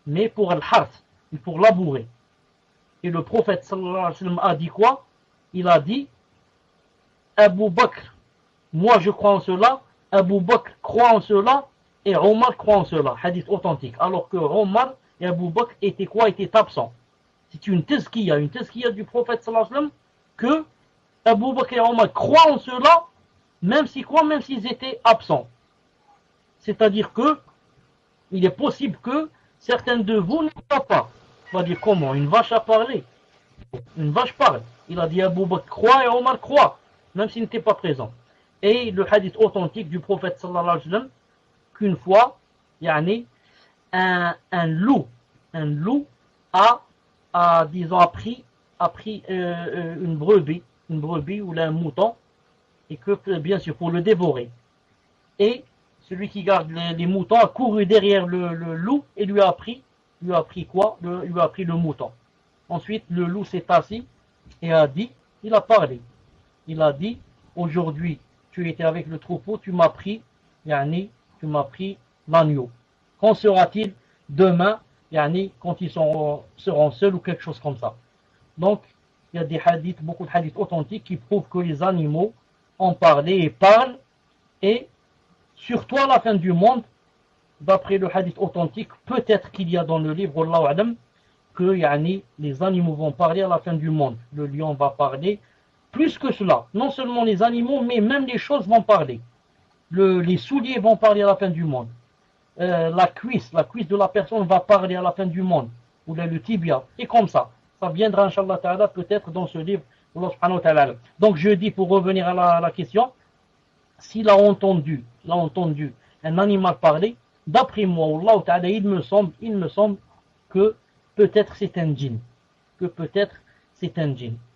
mais pour al-harth, pour labourer. Et le prophète sallallahu alayhi wa sallam a dit quoi? Il a dit, Abu Bakr, moi je crois en cela, Abu Bakr croit en cela, et Omar croit en cela. Hadith authentique. Alors que Omar et Abu Bakr étaient quoi? Étaient absents. C'est une tazkiya du prophète sallallahu alayhi wa sallam, que Abu Bakr et Omar croient en cela, même s'ils étaient absents. C'est-à-dire que il est possible que certains de vous ne croient pas. On va dire comment? Une vache a parlé. Une vache parle. Il a dit Abu Bakr croit et Omar croit, même s'il n'était pas présent. Et le hadith authentique du prophète sallallahu alayhi wa sallam, qu'une fois, un loup a pris une brebis ou un mouton, et que bien sûr pour le dévorer. Et celui qui garde les moutons a couru derrière le loup et lui a pris quoi? Lui a pris le mouton. Ensuite le loup s'est assis et il a parlé. Il a dit, aujourd'hui tu étais avec le troupeau, tu m'as pris, yani, tu m'as pris l'agneau. Qu'en sera-t-il demain, yani, quand ils seront seuls ou quelque chose comme ça. Donc, il y a des hadiths, beaucoup de hadiths authentiques qui prouvent que les animaux ont parlé et parlent, et surtout à la fin du monde, d'après le hadith authentique, peut-être qu'il y a dans le livre Wallahu A'lam, que yani, les animaux vont parler à la fin du monde. Le lion va parler. Plus que cela, non seulement les animaux, mais même les choses vont parler. Les souliers vont parler à la fin du monde. La cuisse de la personne va parler à la fin du monde. Ou le tibia. Et comme ça. Ça viendra, Inch'Allah Ta'ala, peut-être dans ce livre. Donc je dis, pour revenir à la question, s'il a entendu un animal parler, d'après moi, Allah Ta'ala, il me semble que peut-être c'est un djinn.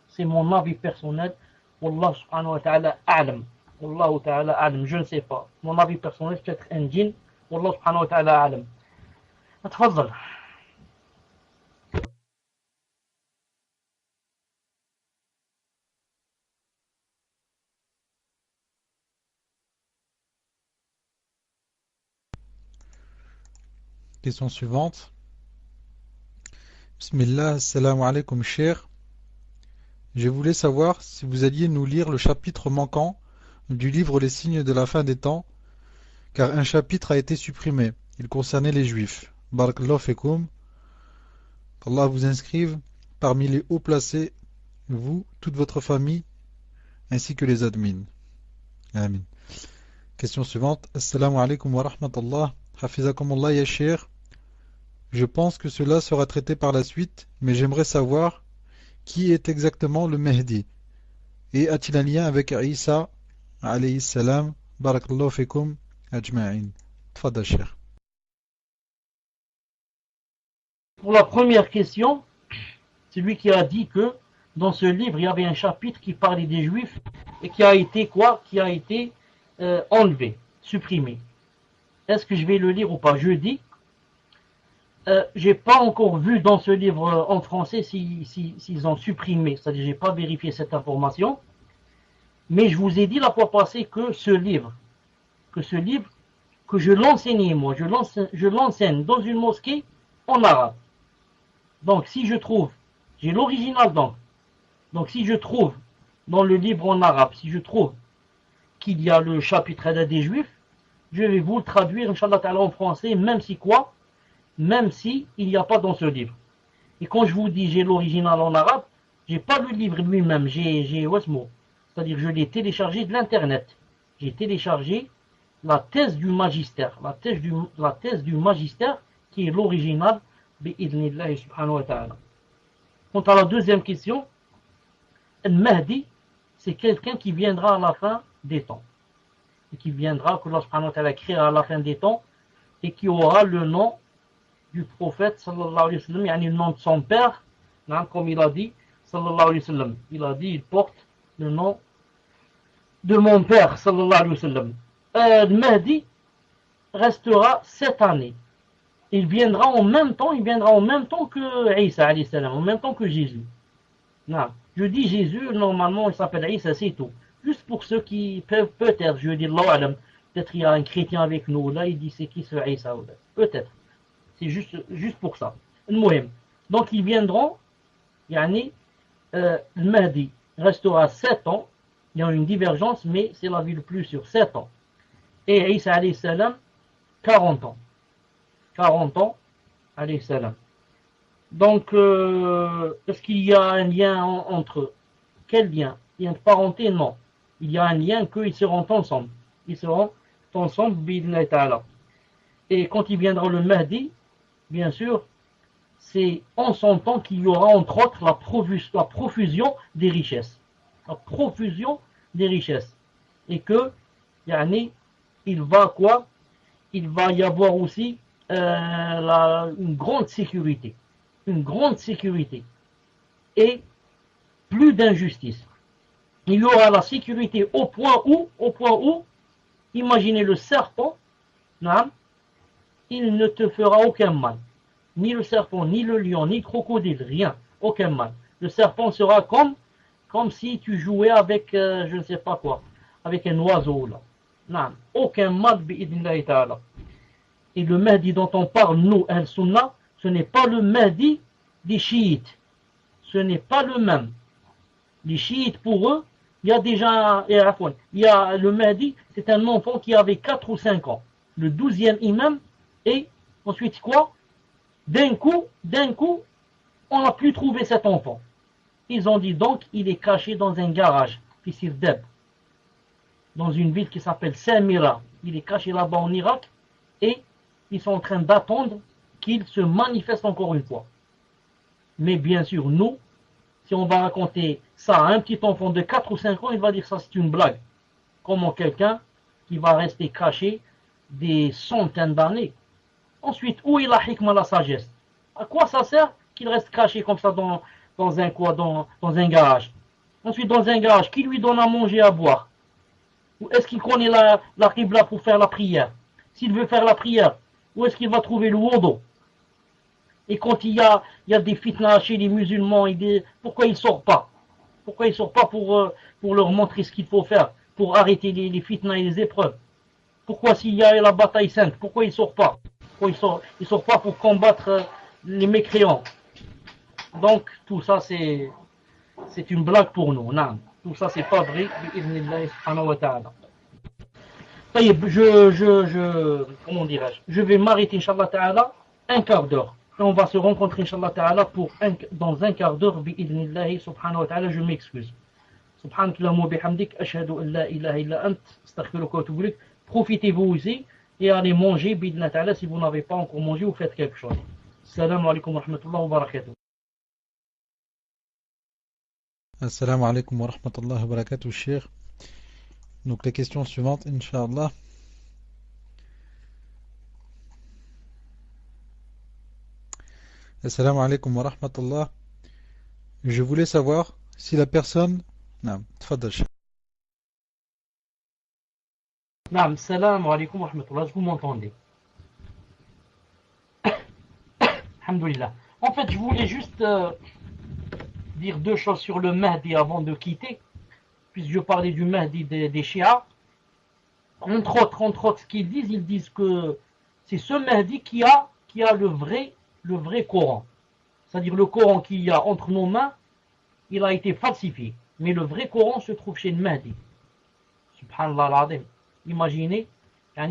C'est mon avis personnel. Wallah subhanahu wa ta'ala a'lam. Wallahu ta'ala a'lam. Je ne sais pas. Mon avis personnel, peut-être un djinn. Wallah subhanahu wa ta'ala a'lam. Atfadal. Question suivante. Bismillah, assalamu alaikum, cher. Je voulais savoir si vous alliez nous lire le chapitre manquant du livre Les signes de la fin des temps, car un chapitre a été supprimé. Il concernait les juifs. Barakallahu fekoum. Qu'Allah vous inscrive parmi les hauts placés, vous, toute votre famille, ainsi que les admins. Amin. Question suivante. Assalamu alaikum wa rahmatullah. Hafizakumullah ya cher. Je pense que cela sera traité par la suite, mais j'aimerais savoir qui est exactement le Mehdi. Et a-t-il un lien avec Isa alayhi salam? Barakallahu fikum ajma'in. Tfadal cher. Pour la première question, c'est lui qui a dit que dans ce livre, il y avait un chapitre qui parlait des juifs et qui a été enlevé, supprimé. Est-ce que je vais le lire ou pas? Je dis, j'ai pas encore vu dans ce livre en français s'ils ont supprimé, c'est-à-dire j'ai pas vérifié cette information, mais je vous ai dit la fois passée que ce livre, que je l'enseignais moi, je l'enseigne dans une mosquée en arabe. Donc si je trouve, j'ai l'original donc si je trouve dans le livre en arabe, si je trouve qu'il y a le chapitre des juifs, je vais vous le traduire, Inch'Allah Ta'ala, en français, même si il n'y a pas dans ce livre. Et quand je vous dis j'ai l'original en arabe, j'ai pas le livre lui-même, j'ai Wasmo. C'est-à-dire je l'ai téléchargé de l'internet. J'ai téléchargé la thèse du magistère, la thèse du magistère qui est l'original bi'idnillahi subhanahu wa ta'ala. Quant à la deuxième question, Al-Mahdi, c'est quelqu'un qui viendra à la fin des temps. Et qui viendra, que Allah subhanahu wa ta'ala créera à la fin des temps, et qui aura le nom du prophète sallallahu alayhi wa sallam, yani le nom de son père, comme il a dit, sallallahu alayhi wa sallam. Il a dit, il porte le nom de mon père, sallallahu alayhi wa sallam. Le Mahdi restera 7 années. Il viendra en même temps que Isa alayhi salam, en même temps que Jésus. Non. Je dis Jésus, normalement il s'appelle Isa, c'est tout. Juste pour ceux qui peuvent, peut-être, je dis Allah alam, peut-être il y a un chrétien avec nous, là il dit c'est qui ce Isa, peut-être. C'est juste pour ça. Donc ils viendront, yani, le Mahdi restera 7 ans, il y a une divergence, mais c'est la vie le plus sûre, 7 ans. Et Isa alayhi salam, 40 ans. 40 ans, alayhi salam. Donc, est-ce qu'il y a un lien entre eux? Quel lien? Il y a une parenté? Non. Il y a un lien qu'ils seront ensemble. Ils seront ensemble, bi'idhnillahi ta'ala. Et quand il viendra le Mahdi, bien sûr, c'est en son temps qu'il y aura entre autres la profusion des richesses. La profusion des richesses. Et que, yani, il va quoi? Il va y avoir aussi une grande sécurité. Une grande sécurité. Et plus d'injustice. Il y aura la sécurité au point où, imaginez le serpent, il ne te fera aucun mal. Ni le serpent, ni le lion, ni le crocodile, rien, aucun mal. Le serpent sera comme si tu jouais avec, je ne sais pas quoi, avec un oiseau là. Non, aucun mal bi'idnillahi ta'ala. Et le Mahdi dont on parle, nous, Al-Sunnah, ce n'est pas le Mahdi des chiites. Ce n'est pas le même. Les chiites, pour eux, il y a déjà il y a le Mahdi, c'est un enfant qui avait 4 ou 5 ans. Le 12e imam, et ensuite quoi? D'un coup, on n'a plus trouvé cet enfant. Ils ont dit donc, il est caché dans un garage, Fissir Deb, dans une ville qui s'appelle Saint-Mira. Il est caché là-bas en Irak, et ils sont en train d'attendre qu'il se manifeste encore une fois. Mais bien sûr, nous, si on va raconter ça à un petit enfant de 4 ou 5 ans, il va dire ça c'est une blague. Comment quelqu'un qui va rester caché des centaines d'années. Ensuite, où est la hikmah, la sagesse? À quoi ça sert qu'il reste caché comme ça dans un garage? Ensuite, dans un garage, qui lui donne à manger, à boire? Ou est-ce qu'il connaît la qibla pour faire la prière? S'il veut faire la prière, où est-ce qu'il va trouver le wudu? Et quand il y a des fitnas chez les musulmans, pourquoi ils ne sortent pas? Pourquoi ils ne sortent pas pour leur montrer ce qu'il faut faire, pour arrêter les fitnas et les épreuves? Pourquoi s'il y a la bataille sainte, pourquoi ils ne sortent pas? Pourquoi ils ne sortent pas pour combattre les mécréants? Donc tout ça c'est une blague pour nous. Non. Tout ça c'est pas vrai. Comment dirais-je? Je vais m'arrêter, Inch'Allah Ta'ala, un quart d'heure. Et on va se rencontrer, Inch'Allah Ta'ala, dans un quart d'heure, bi'idhnillahi subhanahu wa ta'ala, je m'excuse. Subhanakallahumma wa bihamdik, ashhadu an la ilaha illa ant, astaghfiruka wa atubu ilayk. Profitez-vous aussi et allez manger, bi'idhnillahi ta'ala, si vous n'avez pas encore mangé, vous faites quelque chose. Assalamu alaikum wa rahmatullahi wa barakatuh. Assalamu alaikum wa rahmatullahi wa barakatuh, cher. Donc les questions suivantes, Inch'Allah. Assalamu alaikum wa rahmatullah. Je voulais savoir si la personne... Non, tfaddal. Naam, salam alaikum wa rahmatullah, vous m'entendez? Alhamdulillah. En fait, je voulais juste dire deux choses sur le Mahdi avant de quitter, puisque je parlais du Mahdi des Shia. Entre autres, ce qu'ils disent que c'est ce Mahdi qui a le vrai Coran. C'est-à-dire le Coran qu'il y a entre nos mains, il a été falsifié. Mais le vrai Coran se trouve chez le Mahdi. Subhanallah al-Azim. Imaginez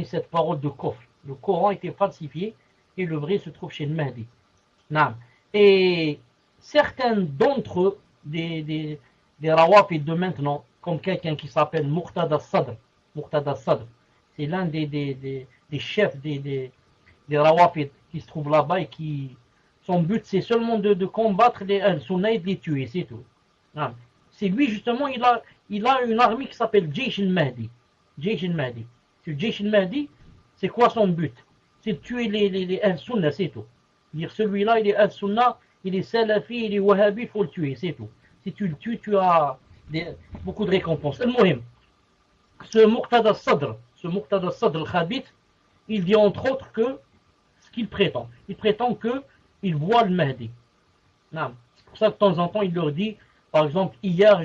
cette parole de Kufr. Le Coran a été falsifié et le vrai se trouve chez le Mahdi. Et certains d'entre eux, des rawafid de maintenant, comme quelqu'un qui s'appelle Muqtada Sadr. Muqtada Sadr, c'est l'un des chefs des rawafid qui se trouvent là-bas et qui, son but c'est seulement de combattre les Al-Sunnah et de les tuer, c'est tout. C'est lui justement, il a une armée qui s'appelle Jaysh al-Mahdi. Jaysh al-Mahdi. Ce Jaysh al-Mahdi, c'est quoi son but? C'est de tuer les Al-Sunnah, c'est tout. Dire celui-là, il est Al-Sunnah, il est Salafi, il est Wahhabi, il faut le tuer, c'est tout. Si tu le tues, tu as beaucoup de récompenses. Al-Muhim, ce Muqtada Sadr al-Khabith, il dit entre autres que ce qu'il prétend. Il prétend qu'il voit le Mahdi. C'est pour ça que de temps en temps, il leur dit, par exemple, hier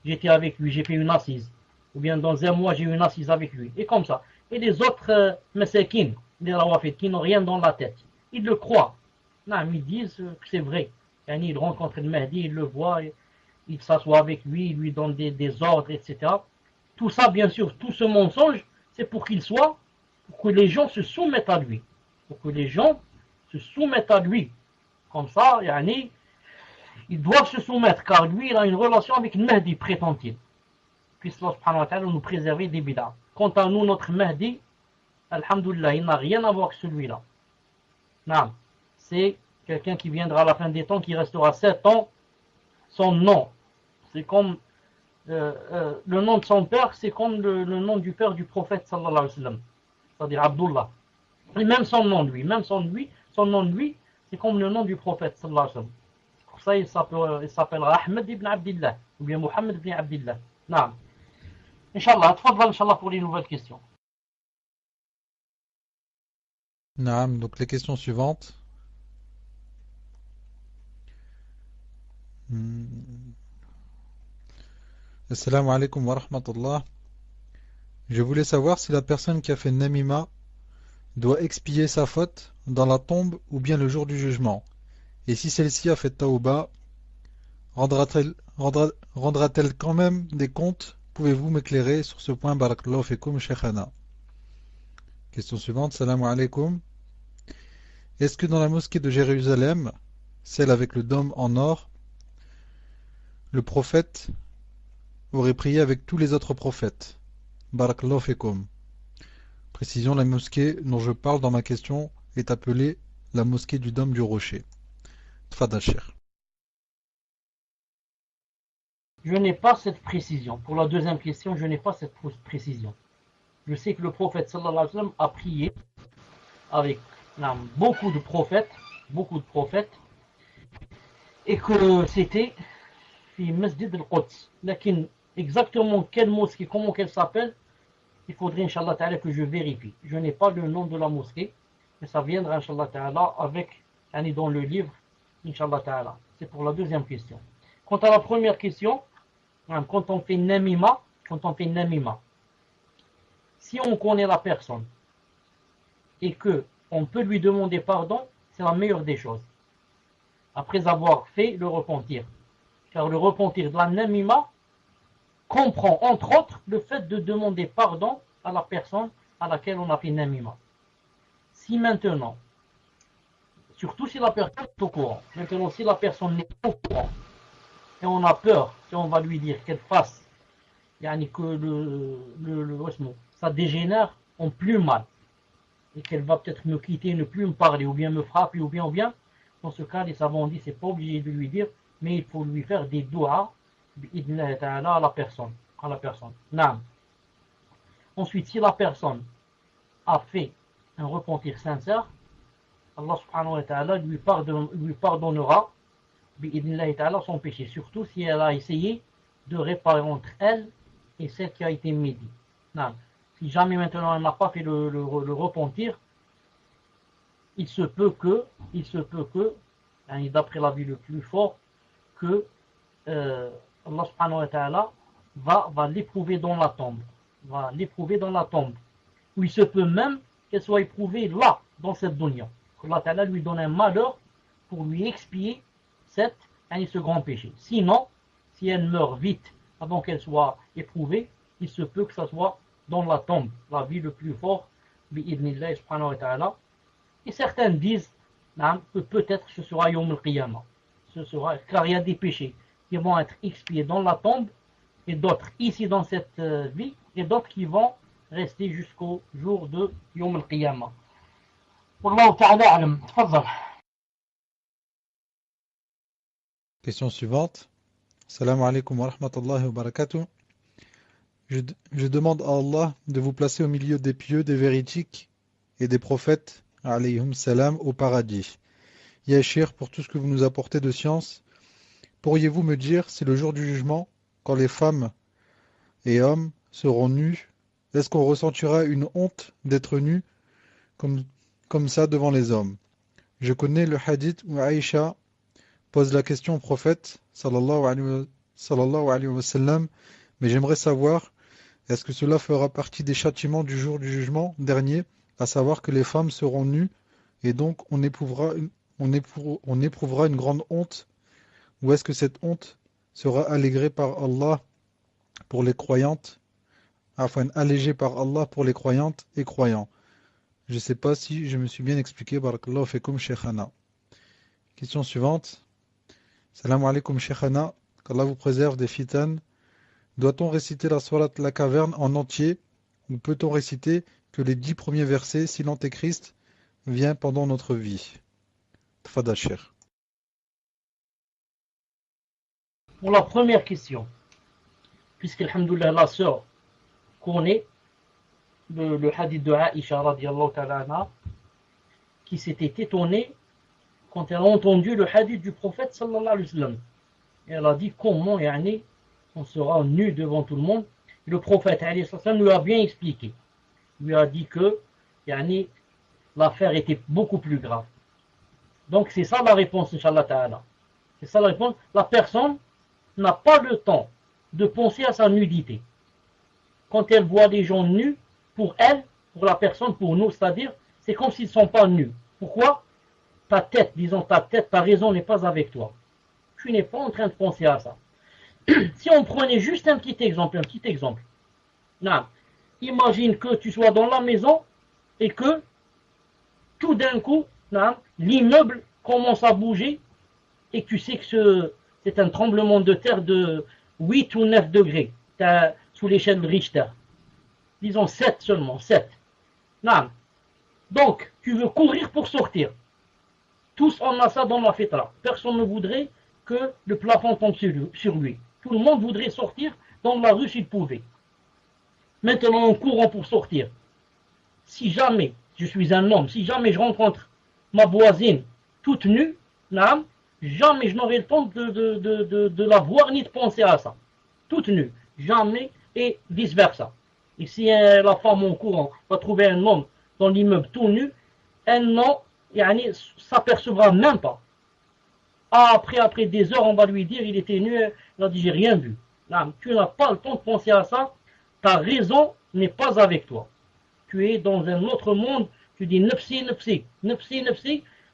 j'étais avec lui, j'ai fait une assise. Ou bien dans un mois, j'ai eu une assise avec lui. Et comme ça. Et les autres masakin, les rawafid, qui n'ont rien dans la tête, ils le croient. Ils disent que c'est vrai. Il rencontre le Mahdi, il le voit, il s'assoit avec lui, il lui donne des ordres, etc. Tout ça, bien sûr, tout ce mensonge, c'est pour que les gens se soumettent à lui. Pour que les gens se soumettent à lui. Comme ça, ils doivent se soumettre, car lui, il a une relation avec le Mahdi, prétend-il. Puisse Allah subhanahu wa ta'ala nous préserver des bid'ah. Quant à nous, notre Mahdi, alhamdoulilah, il n'a rien à voir avec celui-là. C'est quelqu'un qui viendra à la fin des temps, qui restera 7 ans. Son nom, c'est comme le nom de son père, c'est comme le nom du père du prophète sallallahu alayhi wa sallam, c'est-à-dire Abdullah. Et même son nom de lui, c'est comme le nom du prophète sallallahu alayhi wa sallam. Pour ça, il s'appellera Ahmed ibn Abdillah, ou bien Mohammed ibn Abdillah. Naam. Inch'Allah, tfadhal Inch'Allah pour les nouvelles questions. Naam, donc les questions suivantes. Assalamu alaikum wa rahmatullah. Je voulais savoir si la personne qui a fait namima doit expier sa faute dans la tombe ou bien le jour du jugement. Et si celle-ci a fait taouba, rendra-t-elle quand même des comptes? Pouvez-vous m'éclairer sur ce point? Barakallahu fikum, Sheikhana. Question suivante. Salam alaikum. Est-ce que dans la mosquée de Jérusalem, celle avec le dôme en or, le prophète aurait prié avec tous les autres prophètes? Barakallahu fikum. Précision, la mosquée dont je parle dans ma question est appelée la mosquée du dôme du rocher. Tfadal Cheikh. Je n'ai pas cette précision. Pour la deuxième question, je n'ai pas cette précision. Je sais que le prophète sallallahu alayhi wa sallam a prié avec beaucoup de prophètes, et que c'était fi Masjid al-Quds. Lakin exactement quelle mosquée, comment qu'elle s'appelle, il faudrait Inch'Allah Ta'ala que je vérifie. Je n'ai pas le nom de la mosquée, mais ça viendra Inch'Allah Ta'ala avec, dans le livre, Inch'Allah Ta'ala. C'est pour la deuxième question. Quant à la première question, quand on fait namima, si on connaît la personne et que on peut lui demander pardon, c'est la meilleure des choses. Après avoir fait le repentir. Car le repentir de la namima comprend entre autres le fait de demander pardon à la personne à laquelle on a fait namima. Si maintenant, surtout si la personne est au courant, maintenant si la personne n'est pas au courant, et on a peur, si on va lui dire qu'elle fasse, que ça dégénère en plus mal, et qu'elle va peut-être me quitter, ne plus me parler, ou bien me frapper, ou bien, dans ce cas, les savants ont dit, c'est pas obligé de lui dire, mais il faut lui faire des doigts à la personne. Naam. Ensuite, si la personne a fait un repentir sincère, Allah subhanahu wa ta'ala lui pardonnera son péché, surtout si elle a essayé de réparer entre elle et celle qui a été médite. Si jamais maintenant elle n'a pas fait le repentir, il se peut que, d'après l'avis le plus fort, que Allah subhanahu wa ta'ala va l'éprouver dans la tombe. Ou il se peut même qu'elle soit éprouvée là, dans cette dunya. Allah ta'ala lui donne un malheur pour lui expier ce grand péché. Sinon, si elle meurt vite avant qu'elle soit éprouvée, il se peut que ce soit dans la tombe, la vie le plus fort, bi'idnillah subhanahu wa ta'ala. Et certains disent que peut-être ce sera Yawm al-Qiyamah. Car il y a des péchés qui vont être expiés dans la tombe, et d'autres ici dans cette vie, et d'autres qui vont rester jusqu'au jour de Yawm al-Qiyamah. Wallahu ta'ala alam. Tfaddal. Question suivante. Salam alaikum wa rahmatullahi wa barakatuh. Je demande à Allah de vous placer au milieu des pieux, des véridiques et des prophètes, alayhum salam, au paradis. Ya Cheikh, pour tout ce que vous nous apportez de science, pourriez-vous me dire si le jour du jugement, quand les femmes et hommes seront nus, est-ce qu'on ressentira une honte d'être nus comme ça devant les hommes? Je connais le hadith où Aïcha pose la question au prophète, sallallahu alayhi wa sallam, mais j'aimerais savoir, est-ce que cela fera partie des châtiments du jour du jugement dernier, à savoir que les femmes seront nues, et donc on éprouvera une grande honte, ou est-ce que cette honte sera allégée par Allah pour les croyantes, allégée par Allah pour les croyantes et croyants? Je ne sais pas si je me suis bien expliqué. Barakallahu fikum, Sheikhana. Question suivante. Salam alaikum, Sheikhana. Qu'Allah vous préserve des fitanes. Doit-on réciter la Surat La Caverne en entier, ou peut-on réciter que les 10 premiers versets si l'Antéchrist vient pendant notre vie? Tfadal Cheikh. Pour la première question, puisque alhamdoulilah la sœur connaît le hadith de Aïcha radiallahu ta'ala anha, qui s'était étonnée quand elle a entendu le hadith du prophète sallallahu alayhi wa sallam. Et elle a dit comment on sera nu devant tout le monde. Et le prophète alayhi wa sallam lui a bien expliqué. Il lui a dit que l'affaire était beaucoup plus grave. Donc c'est ça la réponse, Inch'Allah ta'ala. C'est ça la réponse. La personne n'a pas le temps de penser à sa nudité. quand elle voit des gens nus, pour elle, pour la personne, pour nous, c'est-à-dire, c'est comme s'ils ne sont pas nus. Pourquoi? Ta tête, disons ta tête, ta raison n'est pas avec toi. Tu n'es pas en train de penser à ça. Si on prenait juste un petit exemple. Non. Imagine que tu sois dans la maison et que tout d'un coup, l'immeuble commence à bouger et que tu sais que c'est un tremblement de terre de 8 ou 9 degrés sous l'échelle de Richter. Disons 7 seulement, 7. Non. Donc, tu veux courir pour sortir. Tous on a ça dans la fitra. Personne ne voudrait que le plafond tombe sur lui. Tout le monde voudrait sortir dans la rue s'il pouvait. Maintenant, on court pour sortir. Si jamais je suis un homme, si jamais je rencontre ma voisine toute nue, jamais je n'aurai le temps de la voir ni de penser à ça. Toute nue, jamais, et vice versa. Et si la femme en courant va trouver un homme dans l'immeuble tout nu, elle n'en s'apercevra même pas. Après des heures, on va lui dire il était nu, il a dit j'ai rien vu. Non, tu n'as pas le temps de penser à ça, ta raison n'est pas avec toi. Tu es dans un autre monde, tu dis nafsi,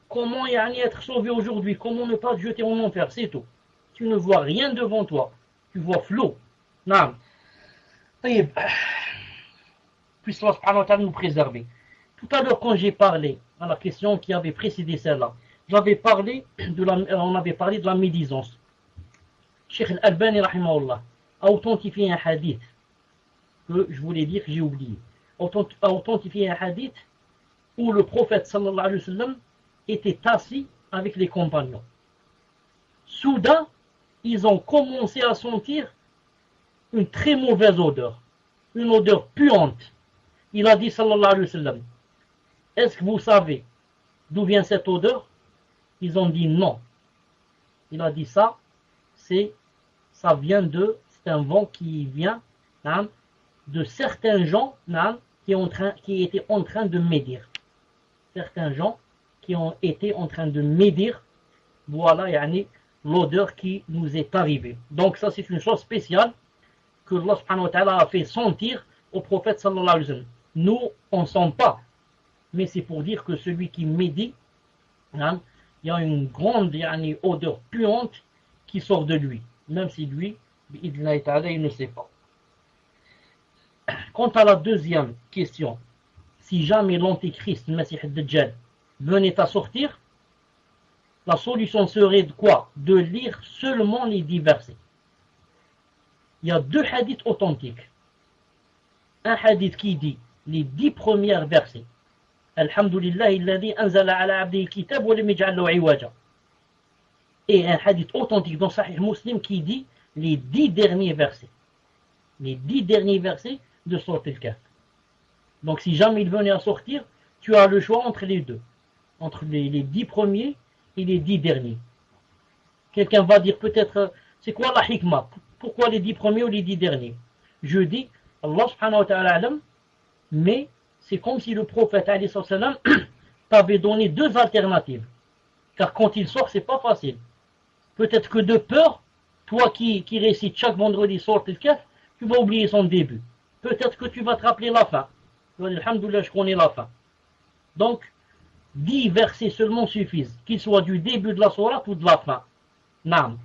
comment être sauvé aujourd'hui, comment ne pas te jeter en enfer, c'est tout. Tu ne vois rien devant toi, tu vois flou. Non. Puisse Allah subhanahu wa ta'ala nous préserver. Tout à l'heure, quand j'ai parlé à la question qui avait précédé celle-là, on avait parlé de la médisance. Cheikh Al-Albani, rahimahullah, a authentifié un hadith que je voulais dire que j'ai oublié. A authentifié un hadith où le prophète sallallahu alayhi wa sallam était assis avec les compagnons. Soudain, ils ont commencé à sentir une très mauvaise odeur, une odeur puante. Il a dit sallallahu alayhi wa sallam, est-ce que vous savez d'où vient cette odeur? Ils ont dit non. Il a dit ça vient c'est un vent qui vient de certains gens qui étaient en train de médire. Certains gens qui ont été en train de médire, voilà l'odeur qui nous est arrivée. Donc ça c'est une chose spéciale que Allah subhanahu wa ta'ala a fait sentir au prophète sallallahu alayhi wa sallam. Nous, on ne sent pas, mais c'est pour dire que celui qui médit, il y a une grande odeur puante qui sort de lui, même si lui, il ne sait pas. Quant à la deuxième question, si jamais l'antéchrist, le Messie ad-Dajjal, venait à sortir, la solution serait de quoi? De lire seulement les 10 versets. Il y a 2 hadiths authentiques. Un hadith qui dit les 10 premiers versets. Alhamdulillah, alladhi anzala ala abdihi al-kitab wa lam yaj'al lahu 'iwaja. Et un hadith authentique dans Sahih Muslim qui dit les 10 derniers versets. Les 10 derniers versets de Surat Al-Kahf. Donc si jamais il venait à sortir, tu as le choix entre les deux. Entre les 10 premiers et les 10 derniers. Quelqu'un va dire peut-être, c'est quoi la hikmah? Pourquoi les 10 premiers ou les 10 derniers? Je dis, Allah subhanahu wa ta'ala alam, mais c'est comme si le prophète alayhi salam t'avait donné 2 alternatives. Car quand il sort, c'est pas facile. Peut-être que de peur, toi qui récites chaque vendredi Surat Al-Kahf, tu vas oublier son début. Peut-être que tu vas te rappeler la fin. Tu vas dire, alhamdoulilah, je connais la fin. Donc, 10 versets seulement suffisent, qu'ils soient du début de la sourate ou de la fin. Naam.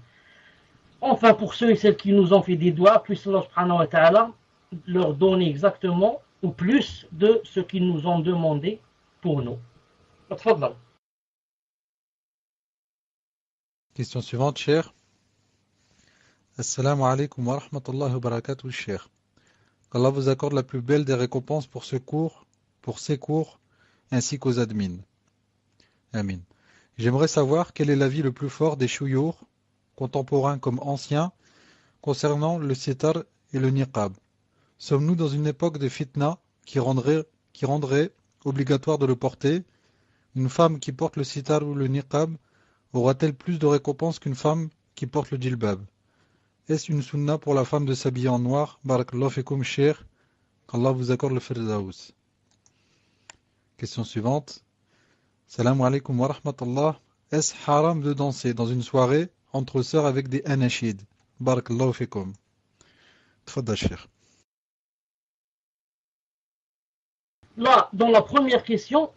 Enfin, pour ceux et celles qui nous ont fait des doigts, puisse Allah subhanahu wa ta'ala leur donner exactement ou plus de ce qu'ils nous ont demandé pour nous. Tfadal. Question suivante, cher. Assalamu alaikum wa rahmatullahi wa barakatuh, cher. Qu'Allah vous accorde la plus belle des récompenses pour ces cours, ainsi qu'aux admins. Amin. J'aimerais savoir quel est l'avis le plus fort des chouyours, contemporains comme anciens, concernant le sitar et le niqab. Sommes-nous dans une époque de fitna qui rendrait obligatoire de le porter? Une femme qui porte le sitar ou le niqab aura-t-elle plus de récompenses qu'une femme qui porte le djilbab? Est-ce une sunna pour la femme de s'habiller en noir? Barakallahu fikum, cher. Qu'Allah vous accorde le firdaous. Question suivante. Salam alaikum wa rahmatullah. Est-ce haram de danser dans une soirée entre sœurs avec des anachid? Barakallahu fikum. Tfadal, cher. là, dans la première question,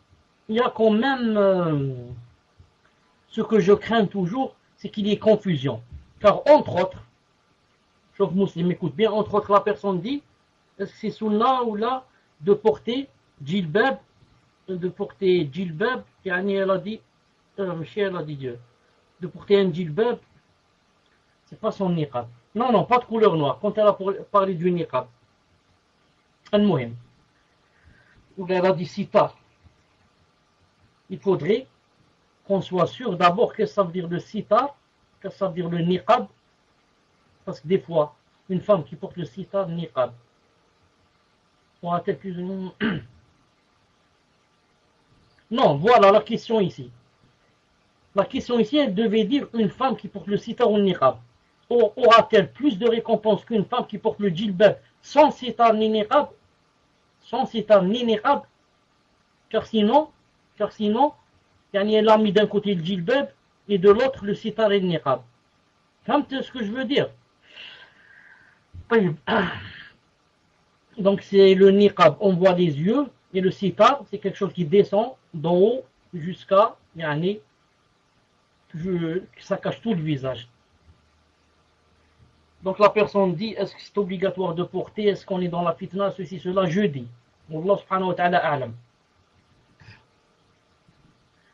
il y a quand même ce que je crains toujours, c'est qu'il y ait confusion. Car entre autres, sauf Muslim, écoute bien, entre autres, la personne dit, est-ce que c'est sunna ou là de porter djilbab, yani elle a dit, elle a dit Dieu, de porter un djilbab, c'est pas son niqab. Non, non, pas de couleur noire, quand elle a parlé du niqab. Al-Muhim. Ou elle a dit sitar. Il faudrait qu'on soit sûr d'abord que ça veut dire le sitar, que ça veut dire le niqab, parce que des fois, une femme qui porte le sitar, niqab, aura-t-elle plus ou moins... Non, voilà la question ici. La question ici, elle devait dire une femme qui porte le sitar ou le niqab. Aura-t-elle plus de récompense qu'une femme qui porte le djilbab sans sitar ni niqab? Sans sitar ni niqab? Car sinon, elle a mis d'un côté le djilbab et de l'autre le sitar et le niqab. Comprenez ce que je veux dire? Donc c'est le niqab, on voit les yeux, et le sitar, c'est quelque chose qui descend d'en haut jusqu'à, ça cache tout le visage. Donc la personne dit, est-ce que c'est obligatoire de porter, est-ce qu'on est dans la fitna, ceci, cela, je dis. Allah subhanahu wa ta'ala a'lam.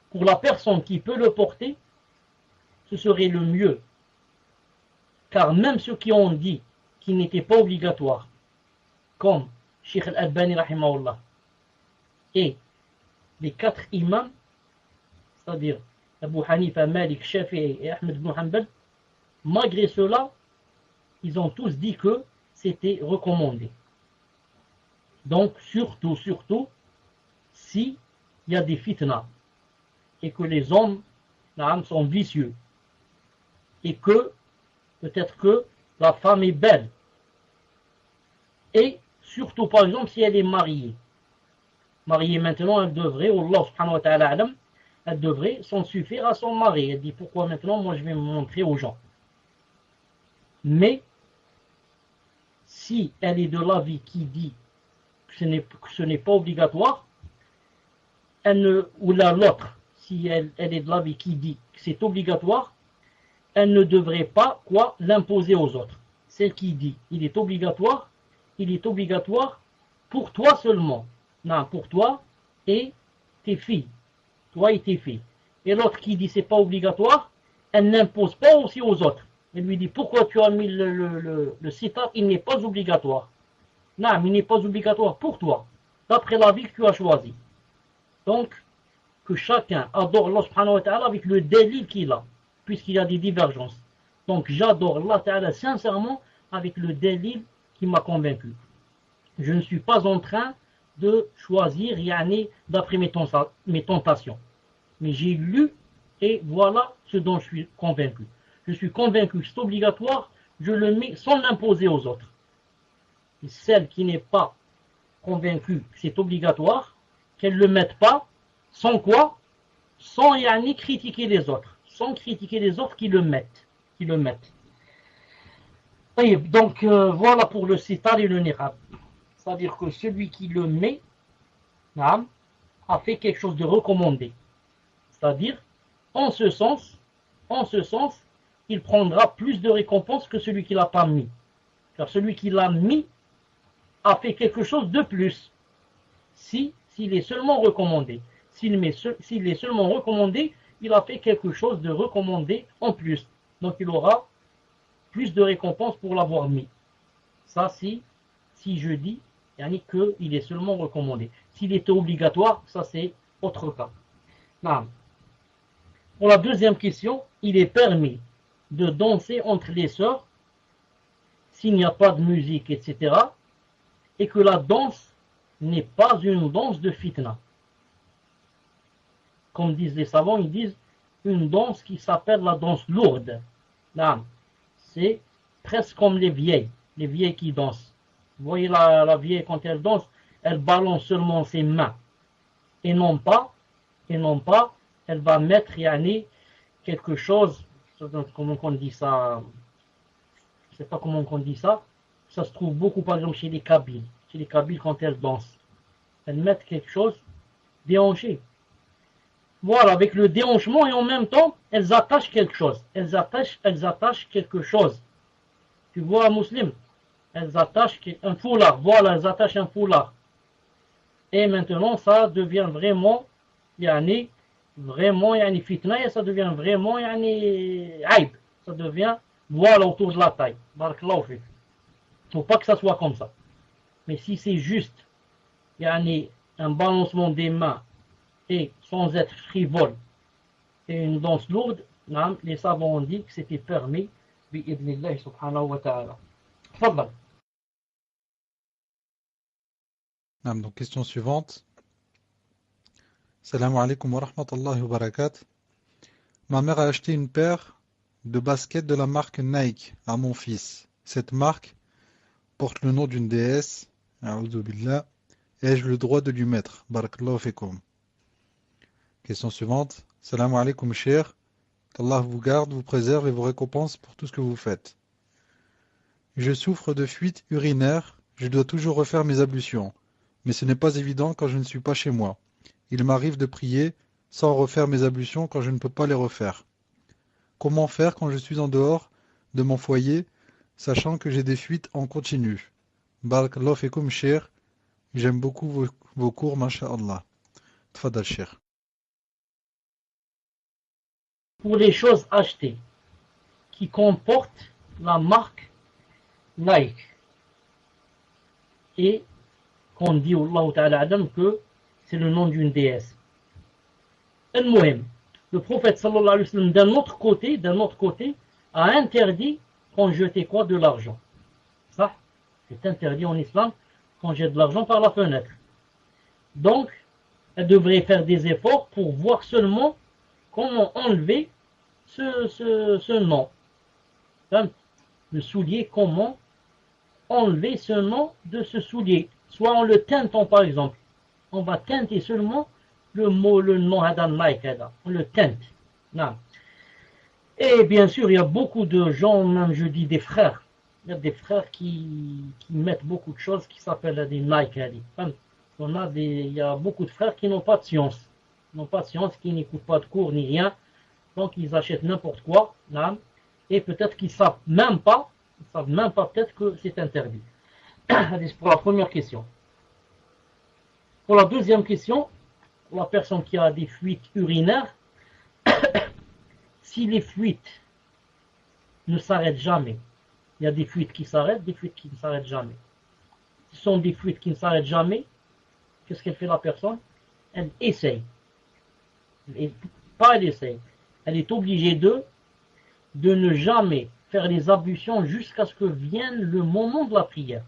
Pour la personne qui peut le porter, ce serait le mieux. Car même ceux qui ont dit qu'il n'était pas obligatoire, comme Sheikh Al-Albani rahimahullah, et les 4 imams, c'est-à-dire Abu Hanifa, Malik, Shafi'i et Ahmed ibn Hanbal, malgré cela, ils ont tous dit que c'était recommandé. Donc, surtout, s'il y a des fitnas, et que les hommes sont vicieux, et que, peut-être que la femme est belle, et surtout, par exemple, si elle est mariée. Mariée maintenant, elle devrait, Allah subhanahu wa ta'ala alam, elle devrait s'en suffire à son mari. Elle dit, pourquoi maintenant, moi je vais me montrer aux gens. Mais, si elle est de l'avis qui dit que ce n'est pas obligatoire, ou l'autre, si elle est de l'avis qui dit que c'est obligatoire, elle ne devrait pas l'imposer aux autres. Celle qui dit il est obligatoire pour toi seulement. Non, pour toi et tes filles. Toi et tes filles. Et l'autre qui dit c'est pas obligatoire, elle n'impose pas aussi aux autres. Elle lui dit pourquoi tu as mis le sitar, il n'est pas obligatoire. Non, il n'est pas obligatoire pour toi, d'après la vie que tu as choisi. Donc, que chacun adore Allah subhanahu wa ta'ala avec le délit qu'il a, puisqu'il y a des divergences. Donc, j'adore Allah ta'ala sincèrement avec le délit qui m'a convaincu. Je ne suis pas en train de choisir d'après mes tentations. Mais j'ai lu et voilà ce dont je suis convaincu. Je suis convaincu que c'est obligatoire, je le mets sans l'imposer aux autres. Et celle qui n'est pas convaincue que c'est obligatoire, qu'elle ne le mette pas, sans quoi? Sans critiquer les autres. Sans critiquer les autres qui le mettent. Donc voilà pour le sitar et le niqab. C'est-à-dire que celui qui le met a fait quelque chose de recommandé. C'est-à-dire, en ce sens, il prendra plus de récompense que celui qui ne l'a pas mis. Car celui qui l'a mis a fait quelque chose de plus. S'il est seulement recommandé. S'il est seulement recommandé, il a fait quelque chose de recommandé en plus. Donc il aura plus de récompense pour l'avoir mis. Ça, si je dis qu'il est seulement recommandé. S'il était obligatoire, ça c'est autre cas. Non. Pour la deuxième question, il est permis de danser entre les sœurs s'il n'y a pas de musique, etc. Et que la danse n'est pas une danse de fitna. Comme disent les savants, ils disent une danse qui s'appelle la danse lourde. Non. C'est presque comme les vieilles qui dansent. Vous voyez la vieille quand elle danse, elle balance seulement ses mains. Et non pas, elle va mettre quelque chose, comment on dit ça, je ne sais pas comment on dit ça, ça se trouve beaucoup par exemple chez les Kabyles. Chez les Kabyles quand elles dansent. Elles mettent quelque chose déhanché. Voilà, avec le déhanchement et en même temps, elles attachent quelque chose. Elles attachent quelque chose. Tu vois, musulman, elles attachent un foulard. Voilà, elles attachent un foulard. Et maintenant, ça devient vraiment, yani fitna, et ça devient vraiment, aïb. Ça devient, voilà, autour de la taille. Barakallahu fik. Faut pas que ça soit comme ça. Mais si c'est juste, un balancement des mains et sans être frivole et une danse lourde, les savants ont dit que c'était permis bi'idnillahi subhanahu wa ta'ala. Tfaddal. Donc, question suivante. Salam alaikum wa rahmatullahi wa barakatuh. Ma mère a acheté une paire de baskets de la marque Nike à mon fils. Cette marque porte le nom d'une déesse. A'udhu billah. Ai-je le droit de lui mettre? Barakallahu fikum. Question suivante. Salam alaikum cher. Qu'Allah vous garde, vous préserve et vous récompense pour tout ce que vous faites. Je souffre de fuite urinaire. Je dois toujours refaire mes ablutions. Mais ce n'est pas évident quand je ne suis pas chez moi. Il m'arrive de prier sans refaire mes ablutions quand je ne peux pas les refaire. Comment faire quand je suis en dehors de mon foyer, sachant que j'ai des fuites en continu? Barakallahu fikum cher. J'aime beaucoup vos cours, masha'Allah. Tfadal cher. Pour les choses achetées qui comportent la marque Nike et qu'on dit, Wallahu ta'ala adam, que c'est le nom d'une déesse. Al-Muhim, le prophète sallallahu alayhi wa sallam, d'un autre côté, a interdit qu'on jetait quoi? De l'argent. Ça, c'est interdit en islam qu'on jette de l'argent par la fenêtre. Donc, elle devrait faire des efforts pour voir seulement comment enlever ce nom. Le soulier, comment enlever ce nom de ce soulier. Soit en le teintant par exemple. On va teinter seulement le nom Hadan Nike. On le teinte. Non. Et bien sûr, il y a beaucoup de gens, même je dis des frères. Il y a des frères qui mettent beaucoup de choses qui s'appellent des Nike. Il y a beaucoup de frères qui n'ont pas de science. Qui n'écoutent pas de cours ni rien. Donc ils achètent n'importe quoi. Non. Et peut-être qu'ils ne savent même pas peut-être que c'est interdit. C'est pour la première question. Pour la deuxième question, pour la personne qui a des fuites urinaires, si les fuites ne s'arrêtent jamais, il y a des fuites qui s'arrêtent, des fuites qui ne s'arrêtent jamais. Ce sont des fuites qui ne s'arrêtent jamais. Qu'est-ce qu'elle fait la personne? Elle essaye. Elle essaye. Elle est obligée de ne jamais faire les ablutions jusqu'à ce que vienne le moment de la prière.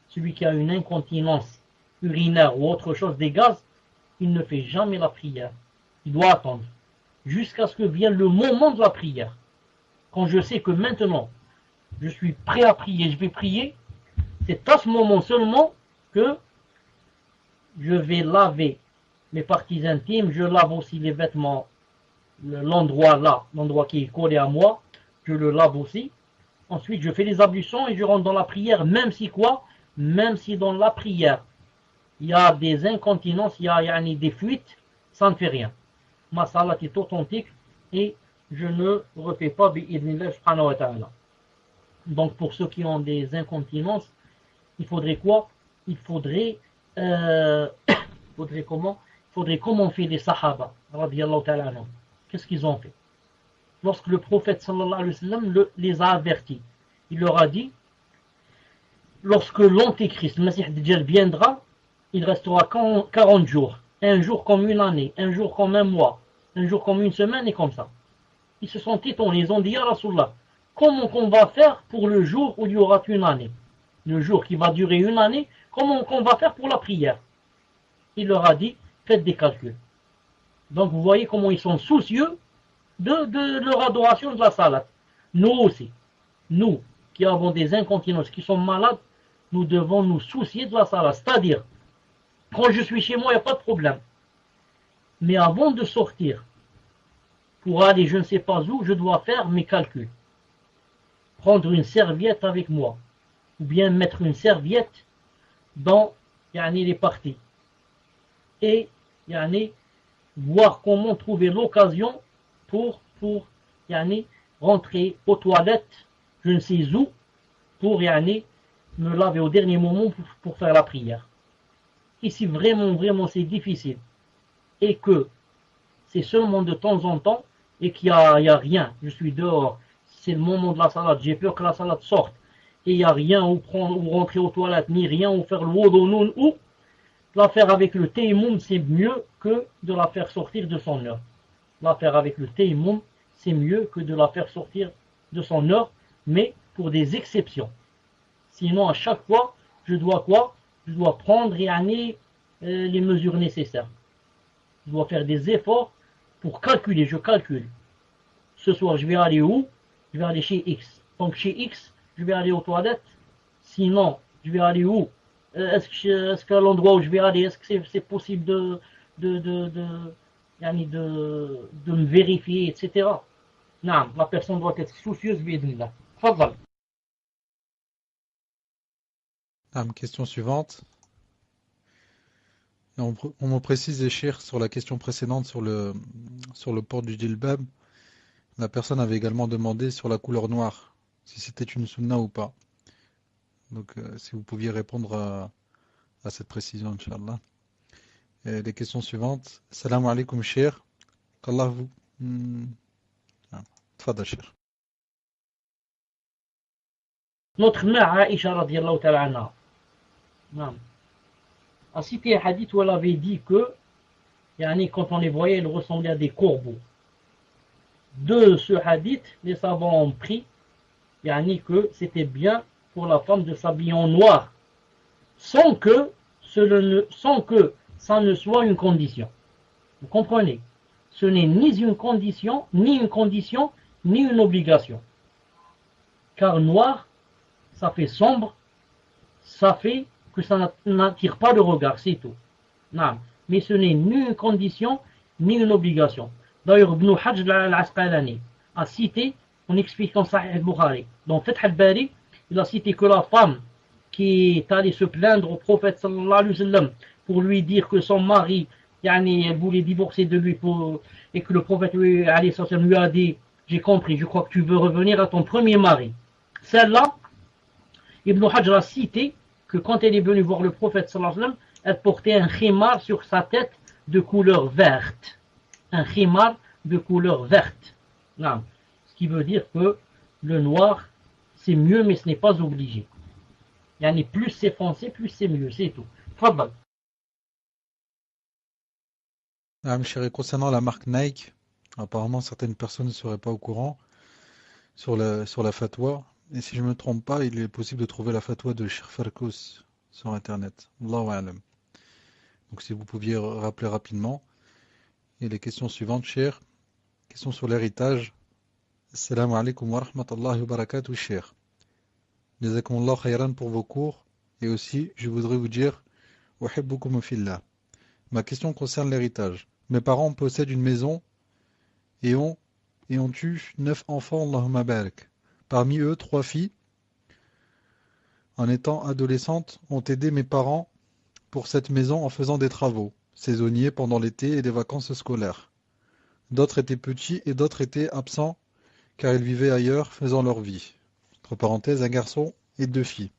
Celui qui a une incontinence urinaire ou autre chose, des gaz, il ne fait jamais la prière. Il doit attendre jusqu'à ce que vienne le moment de la prière. Quand je sais que maintenant, je suis prêt à prier, je vais prier, c'est à ce moment seulement que je vais laver mes parties intimes, je lave aussi les vêtements, l'endroit qui est collé à moi, je le lave aussi. Ensuite, je fais les ablutions et je rentre dans la prière, même si dans la prière, il y a des incontinences, il y a des fuites, ça ne fait rien. Ma salat est authentique et je ne refais pas bi'idnillah subhanahu wa ta'ala. Donc pour ceux qui ont des incontinences, il faudrait quoi? Il faudrait comment? Il faudrait comment ont fait les sahaba, radiyallahu ta'ala anhum. Qu'est-ce qu'ils ont fait? Lorsque le prophète sallallahu alayhi wa sallam les a avertis, il leur a dit, lorsque l'antéchrist, le Messie Dajjal viendra, il restera 40 jours, un jour comme une année, un jour comme un mois, un jour comme une semaine et comme ça. Ils se sont étonnés, ils ont dit, Ya Rasulallah, comment qu'on va faire pour le jour où il y aura une année? Le jour qui va durer une année, comment qu'on va faire pour la prière? Il leur a dit, faites des calculs. Donc vous voyez comment ils sont soucieux de leur adoration de la salat. Nous aussi, nous qui avons des incontinences, qui sont malades, nous devons nous soucier de la salat. C'est-à-dire, quand je suis chez moi, il n'y a pas de problème. Mais avant de sortir, pour aller je ne sais pas où, je dois faire mes calculs. Prendre une serviette avec moi. Ou bien mettre une serviette dans les parties. et yani, voir comment trouver l'occasion pour yani, rentrer aux toilettes, je ne sais où, pour yani, me laver au dernier moment pour faire la prière. Et si vraiment c'est difficile et que c'est seulement de temps en temps et qu'il n'y a rien, je suis dehors, c'est le moment de la salade, j'ai peur que la salade sorte et il n'y a rien où prendre ou rentrer aux toilettes, ni rien ou faire le wudu ou la faire avec le tayammum, c'est mieux que de la faire sortir de son heure. La faire avec le tayammum, c'est mieux que de la faire sortir de son heure, mais pour des exceptions. Sinon, à chaque fois, je dois quoi? Je dois prendre les mesures nécessaires. Je dois faire des efforts pour calculer. Je calcule. Ce soir, je vais aller où? Je vais aller chez X. Donc chez X, je vais aller aux toilettes. Sinon, je vais aller où? Est-ce qu'à l'endroit où je vais aller, est-ce que c'est possible de me vérifier, etc. Non, la personne doit être soucieuse, bi'idhnillah. Tfaddal. Question suivante. Et on me précise, Cheikh, sur la question précédente sur le port du djilbab. La personne avait également demandé sur la couleur noire, si c'était une sunna ou pas. Donc, si vous pouviez répondre à cette précision, Inch'Allah. Et les questions suivantes. Salam alaikum, Cheikh. Qu'Allah vous... Tfadal, Cheikh. Notre mère Aïcha radiallahu ta'ala anha a cité un hadith où elle avait dit que quand on les voyait, ils ressemblaient à des corbeaux. De ce hadith, les savants ont pris que c'était bien pour la femme de s'habiller en noir, sans que ça ne soit une condition. Vous comprenez? Ce n'est ni une condition, ni une obligation. Car noir, ça fait sombre, ça fait que ça n'attire pas le regard, c'est tout. Non. Mais ce n'est ni une condition, ni une obligation. D'ailleurs, Ibn Hajj al-Asqalani a cité, en expliquant Sahih al-Bukhari, dans Fath al-Bari, il a cité que la femme qui est allée se plaindre au prophète sallallahu alayhi wa sallam pour lui dire que son mari, elle voulait divorcer de lui et que le prophète lui a dit, j'ai compris, je crois que tu veux revenir à ton premier mari. Celle-là, Ibn Hajj a cité que quand elle est venue voir le prophète sallallahu alayhi wa sallam, elle portait un khimar sur sa tête de couleur verte. Un khimar de couleur verte. Non. Ce qui veut dire que le noir, c'est mieux, mais ce n'est pas obligé. Plus c'est foncé, plus c'est mieux, c'est tout. Fadal. Chéri, concernant la marque Nike, apparemment certaines personnes ne seraient pas au courant sur la fatwa. Et si je ne me trompe pas, il est possible de trouver la fatwa de Cheikh Farkous sur Internet. Allahu a'lam. Donc si vous pouviez rappeler rapidement. Et les questions suivantes, Cheikh. Question sur l'héritage. Assalamu alaikum wa rahmatullahi wa barakatuh, Cheikh. Jazakumullah khayran pour vos cours. Et aussi, je voudrais vous dire, uhibbukum fillah. Ma question concerne l'héritage. Mes parents possèdent une maison et ont eu 9 enfants, Allahumma barak. Parmi eux, 3 filles, en étant adolescentes, ont aidé mes parents pour cette maison en faisant des travaux saisonniers pendant l'été et les vacances scolaires. D'autres étaient petits et d'autres étaient absents car ils vivaient ailleurs faisant leur vie. Entre parenthèses, un garçon et 2 filles.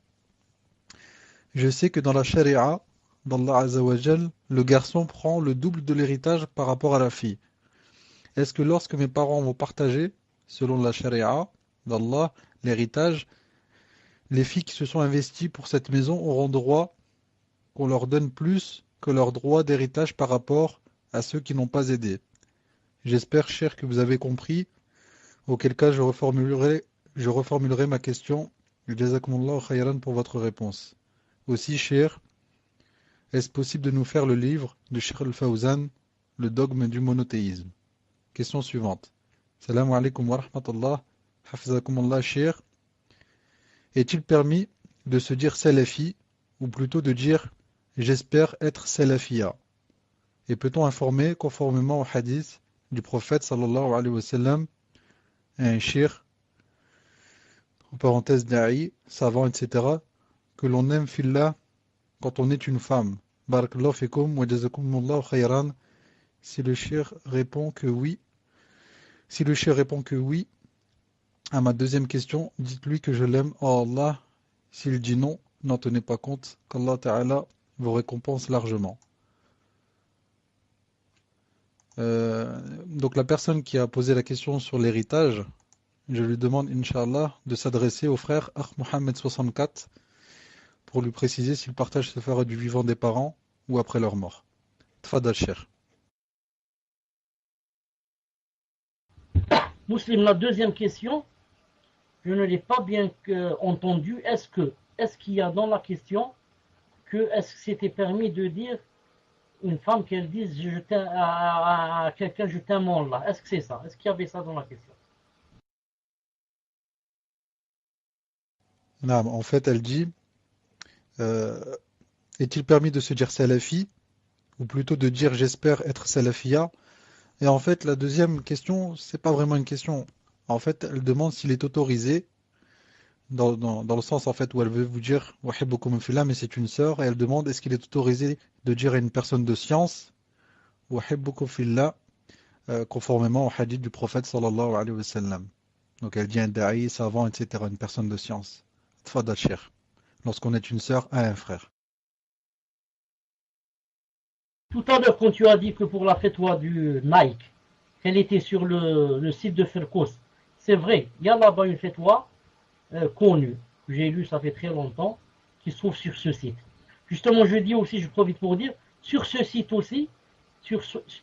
Je sais que dans la charia d'Allah Azza wa Jal, le garçon prend le double de l'héritage par rapport à la fille. Est-ce que lorsque mes parents vont partager, selon la charia d'Allah, l'héritage, les filles qui se sont investies pour cette maison auront droit qu'on leur donne plus que leur droit d'héritage par rapport à ceux qui n'ont pas aidé? J'espère, cher, que vous avez compris, auquel cas je reformulerai ma question. Jazakumullah khayran pour votre réponse. Aussi, cher, est-ce possible de nous faire le livre de Cheikh al-Fawzan, le dogme du monothéisme? Question suivante. Salam alaikum wa rahmatullah. Hafizakumullah, cher. Est-il permis de se dire salafi, ou plutôt de dire j'espère être salafia? Et peut-on informer, conformément au hadith du prophète sallallahu alayhi wa sallam, un shir, en parenthèse da'i, savant, etc., que l'on aime fillah quand on est une femme, Barakallahu fikum wa jazakumullahu khayran. Si le cheikh répond que oui, si le cheikh répond que oui à ma deuxième question, dites-lui que je l'aime, oh Allah. S'il dit non, n'en tenez pas compte, qu'Allah Ta'ala vous récompense largement. Donc la personne qui a posé la question sur l'héritage, je lui demande, Inch'Allah, de s'adresser au frère Akh Mohammed 64 pour lui préciser si le partage se fera du vivant des parents ou après leur mort. Tfadal Cheikh. Muslim, la deuxième question, je ne l'ai pas bien entendue. Est-ce qu'il y a dans la question que est-ce que c'était permis de dire une femme qu'elle dise à quelqu'un je t'aime Allah? Est-ce que c'est ça? Est-ce qu'il y avait ça dans la question? Non, en fait, elle dit, euh, est-il permis de se dire salafi ou plutôt de dire j'espère être salafia? Et en fait, la deuxième question, c'est pas vraiment une question. En fait, elle demande s'il est autorisé, dans le sens en fait où elle veut vous dire Wahibbukum fillah, mais c'est une sœur, et elle demande est-ce qu'il est autorisé de dire à une personne de science Wahibbukum fillah, conformément au hadith du prophète sallallahu alayhi wa sallam. Donc elle dit un da'i, savant, etc., une personne de science. Tfadal Cheikh. Lorsqu'on est une sœur à un frère. Tout à l'heure, quand tu as dit que pour la fatwa du Nike, elle était sur le site de Firkos, c'est vrai, il y a là-bas une fatwa connue, que j'ai lu ça fait très longtemps, qui se trouve sur ce site. Justement, je dis aussi, je profite pour dire, sur ce site aussi,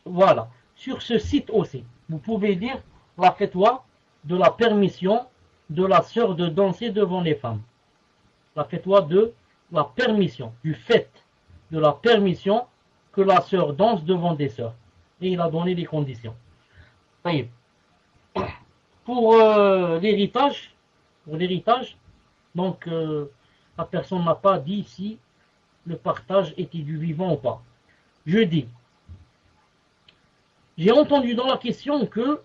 voilà, sur ce site aussi, vous pouvez lire la fatwa de la permission de la sœur de danser devant les femmes. La fatwa de la permission, du fait de la permission que la sœur danse devant des sœurs. Et il a donné les conditions. Pour l'héritage, donc la personne n'a pas dit si le partage était du vivant ou pas. Je dis, j'ai entendu dans la question que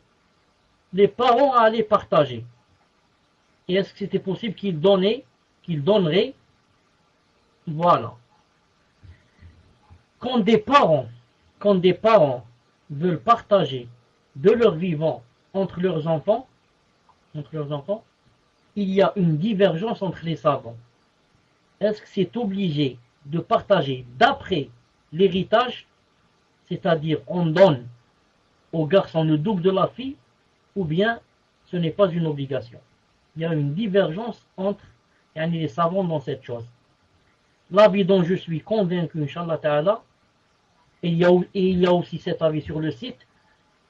les parents allaient partager. Et est-ce que c'était possible qu'ils donneraient? Voilà. Quand des parents veulent partager de leur vivant entre leurs enfants, il y a une divergence entre les savants. Est-ce que c'est obligé de partager d'après l'héritage, c'est-à-dire on donne au garçon le double de la fille, ou bien ce n'est pas une obligation? Il y a une divergence entre les savants dans cette chose. L'avis dont je suis convaincu, Inch'Allah Ta'ala, et il y a aussi cet avis sur le site,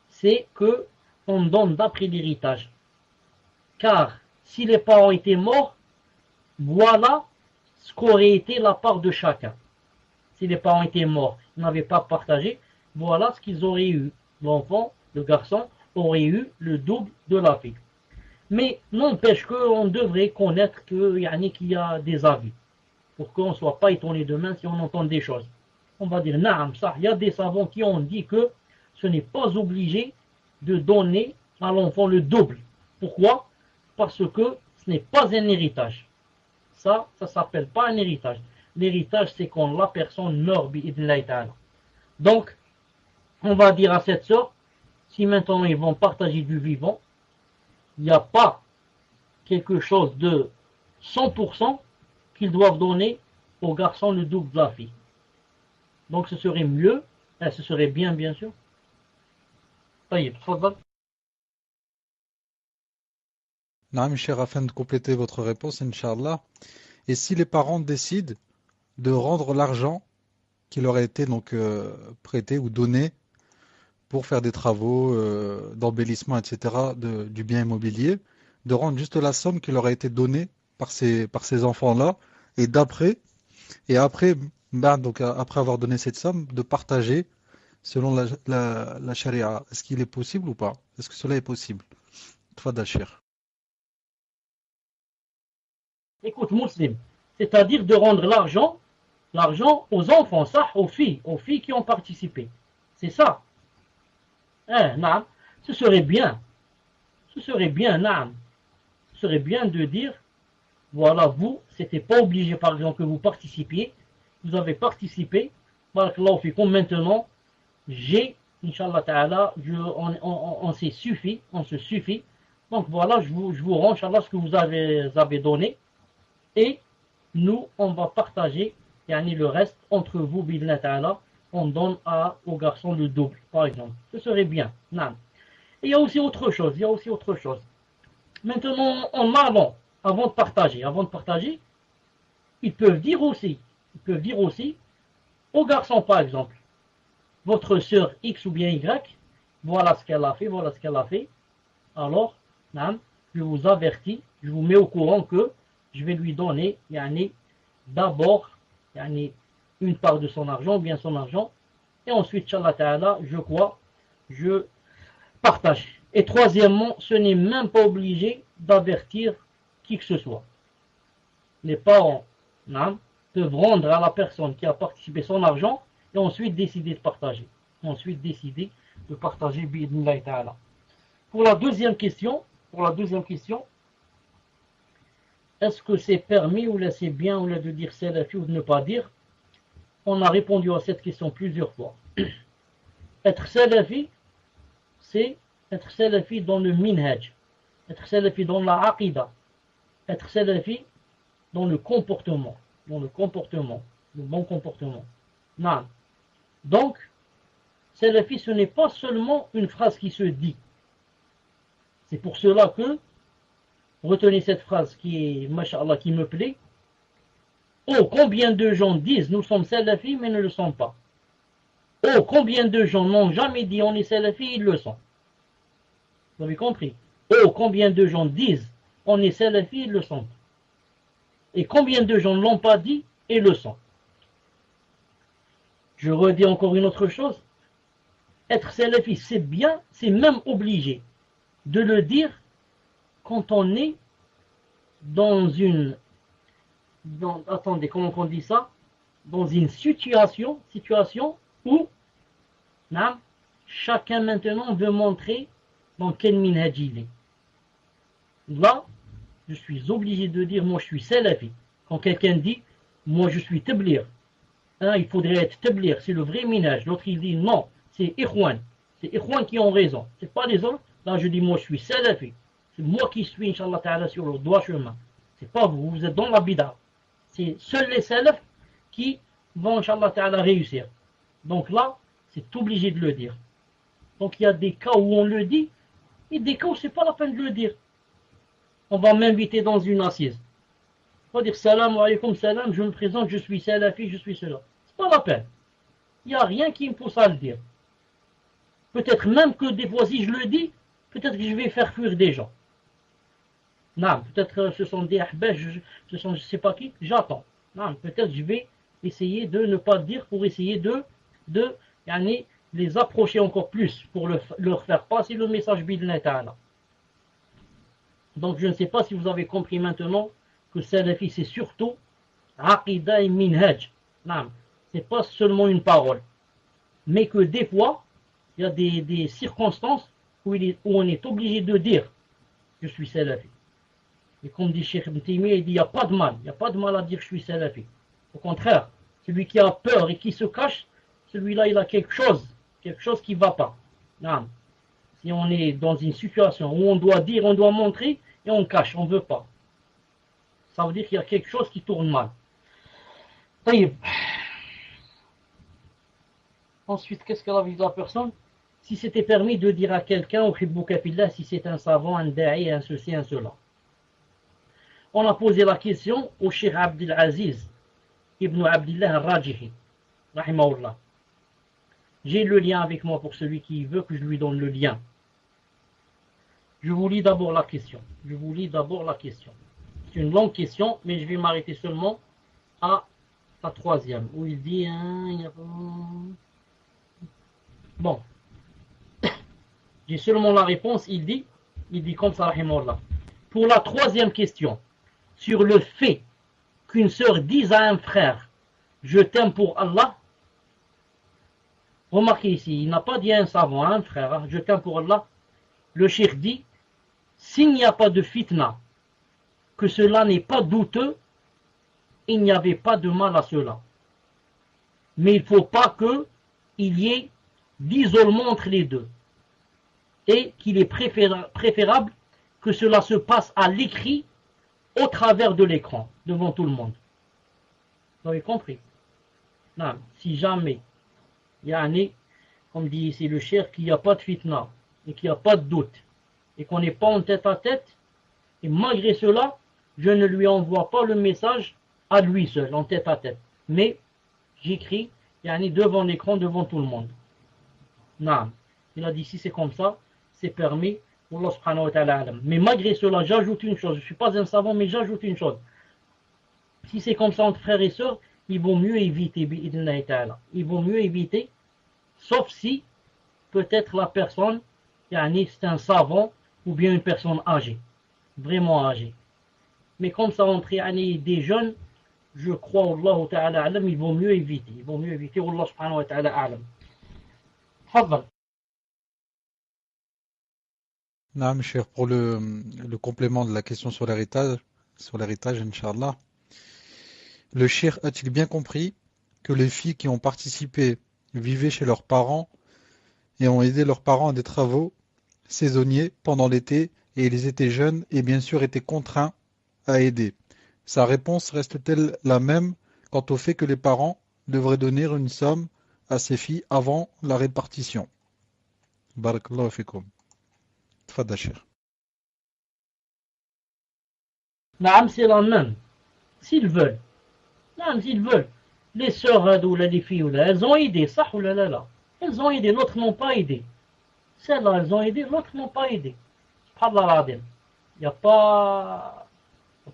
c'est que on donne d'après l'héritage. Car si les parents étaient morts, voilà ce qu'aurait été la part de chacun. Si les parents étaient morts, ils n'avaient pas partagé, voilà ce qu'ils auraient eu. L'enfant, le garçon, aurait eu le double de la fille. Mais n'empêche qu'on devrait connaître qu'il y a des avis, pour qu'on ne soit pas étonné demain si on entend des choses. On va dire, naam, ça, il y a des savants qui ont dit que ce n'est pas obligé de donner à l'enfant le double. Pourquoi? Parce que ce n'est pas un héritage. Ça s'appelle pas un héritage. L'héritage, c'est quand la personne meurt, donc, on va dire à cette sœur, si maintenant ils vont partager du vivant, il n'y a pas quelque chose de 100% qu'ils doivent donner au garçon le double de la fille. Donc ce serait mieux, ce serait bien sûr. Naam, cher, afin de compléter votre réponse, Inch'Allah. Et si les parents décident de rendre l'argent qui leur a été donc prêté ou donné pour faire des travaux d'embellissement, etc., du bien immobilier, de rendre juste la somme qui leur a été donnée par ces enfants-là, et après, donc après avoir donné cette somme, de partager selon la charia. Est-ce qu'il est possible ou pas? Est-ce que cela est possible? Tfadal Cheikh. Écoute, musulman, c'est-à-dire de rendre l'argent aux enfants, ça, aux filles qui ont participé. C'est ça. Naam. Ce serait bien, naam. Ce serait bien de dire, voilà, vous, c'était pas obligé, par exemple, que vous participiez, vous avez participé, Barakallahu fikum. Maintenant, j'ai, Inch'Allah Ta'ala, on s'est suffi, on se suffit. Donc voilà, je vous rends, Inch'Allah, ce que vous avez donné. Et nous, on va partager le reste entre vous, Bidna Ta'ala. On donne aux garçons le double, par exemple. Ce serait bien. Non. Et il y a aussi autre chose, Maintenant, en allant, avant de partager, ils peuvent dire aussi aux garçons, par exemple, votre sœur X ou bien Y, voilà ce qu'elle a fait, alors, je vous avertis, je vous mets au courant que je vais lui donner, d'abord, une part de son argent, bien son argent, et ensuite, Inch'Allah Ta'ala, je partage. Et troisièmement, ce n'est même pas obligé d'avertir qui que ce soit. Les parents peuvent rendre à la personne qui a participé son argent et ensuite décider de partager. Bi'idhnillahi ta'ala. Pour la deuxième question, est-ce que c'est permis ou là c'est bien ou là de dire salafi ou de ne pas dire? On a répondu à cette question plusieurs fois. Être salafi, c'est être salafi dans le minhaj, être salafi dans la aqida, être salafi dans le comportement, le bon comportement. Non. Donc, salafi, ce n'est pas seulement une phrase qui se dit. C'est pour cela que, retenez cette phrase qui est, masha'Allah, qui me plaît. Oh, combien de gens disent nous sommes salafis mais ne le sont pas. Oh, combien de gens n'ont jamais dit on est salafis, ils le sont. Vous avez compris? Oh, combien de gens disent on est salafi, ils le sont. Et combien de gens ne l'ont pas dit et le sont. Je redis encore une autre chose. Être salafi, c'est bien, c'est même obligé de le dire quand on est dans une... attendez, comment on dit ça? Dans une situation où chacun maintenant veut montrer dans quel minhaj il est. Là, je suis obligé de dire, moi je suis salafi. Quand quelqu'un dit, moi je suis tablir, il faudrait être tablir, c'est le vrai minhaj. L'autre il dit, non, c'est ikhwan. C'est ikhwan qui ont raison. C'est pas les autres. Là je dis, moi je suis salafi. C'est moi qui suis, Inch'Allah Ta'ala, sur le droit chemin. C'est pas vous, vous êtes dans la bida. C'est seuls les salafs qui vont, Inch'Allah Ta'ala, réussir. Donc là, c'est obligé de le dire. Donc il y a des cas où on le dit, et des cas où c'est pas la peine de le dire. On va m'inviter dans une assise. On va dire salam alaykoum salam, je me présente, je suis salafi, je suis cela. C'est pas la peine. Il n'y a rien qui me pousse à le dire. Peut-être même que des fois, si je le dis, peut-être que je vais faire fuir des gens. Non, peut-être ce sont des ahbèches, ce sont je ne sais pas qui, j'attends. Non, peut-être je vais essayer de ne pas le dire pour essayer de les approcher encore plus, pour leur faire passer le message bid'na ta'ala. Donc je ne sais pas si vous avez compris maintenant que salafi c'est surtout aqida et minhaj. Non, c'est pas seulement une parole. Mais que des fois, il y a des circonstances où on est obligé de dire je suis salafi. Et comme dit Cheikh Ibn Taymiyyah, il dit il n'y a pas de mal. Il n'y a pas de mal à dire je suis salafi. Au contraire, celui qui a peur et qui se cache, celui-là il a quelque chose qui ne va pas. Non. Si on est dans une situation où on doit dire, on doit montrer, et on cache, on ne veut pas. Ça veut dire qu'il y a quelque chose qui tourne mal. Ensuite, qu'est-ce qu'elle a vu de la personne? Si c'était permis de dire à quelqu'un, si c'est un savant, un da'i, un ceci, un cela. On a posé la question au Cheikh Abdel Aziz Ibn Abdillah al-Rajihi, rahimahullah. J'ai le lien avec moi pour celui qui veut que je lui donne le lien. Je vous lis d'abord la question. C'est une longue question, mais je vais m'arrêter seulement à la troisième, où il dit... Bon. J'ai seulement la réponse, il dit comme ça, rahimahullah. Pour la troisième question, sur le fait qu'une sœur dise à un frère, je t'aime pour Allah, remarquez ici, il n'a pas dit à un savant, à un frère, je t'aime pour Allah. Le cheikh dit, s'il n'y a pas de fitna, que cela n'est pas douteux, il n'y avait pas de mal à cela. Mais il ne faut pas qu'il y ait d'isolement entre les deux. Et qu'il est préférable que cela se passe à l'écrit au travers de l'écran, devant tout le monde. Vous avez compris? Non, si jamais, comme dit ici le cheikh, qu'il n'y a pas de fitna, et qu'il n'y a pas de doute, et qu'on n'est pas en tête à tête, et malgré cela, je ne lui envoie pas le message à lui seul, en tête à tête. Mais j'écris, devant l'écran, devant tout le monde. Non, il a dit si c'est comme ça, c'est permis. Allah subhanahu wa ta'ala. Mais malgré cela, j'ajoute une chose. Je ne suis pas un savant, mais j'ajoute une chose. Si c'est comme ça entre frères et sœurs, il vaut mieux éviter. Il vaut mieux éviter, sauf si peut-être la personne, c'est un savant ou bien une personne âgée, vraiment âgée. Mais comme ça entre des jeunes, je crois, Allah ta'ala alam, il vaut mieux éviter. Il vaut mieux éviter. Allah subhanahu wa ta'ala alam. Fadal. Non, cher, pour le complément de la question sur l'héritage, Inch'Allah, le cheikh a-t-il bien compris que les filles qui ont participé vivaient chez leurs parents et ont aidé leurs parents à des travaux saisonniers pendant l'été et ils étaient jeunes et bien sûr étaient contraints à aider? Sa réponse reste-t-elle la même quant au fait que les parents devraient donner une somme à ces filles avant la répartition? Barakallahu fikum. Tfadal, cheikh. Naam, c'est la même. S'ils veulent. Naam, s'ils veulent. Les sœurs ou les filles, elles ont aidé, ça ou là. Elles ont aidé, l'autre n'ont pas aidé. Celles-là, elles ont aidé, l'autre n'ont pas aidé. Il n'y a pas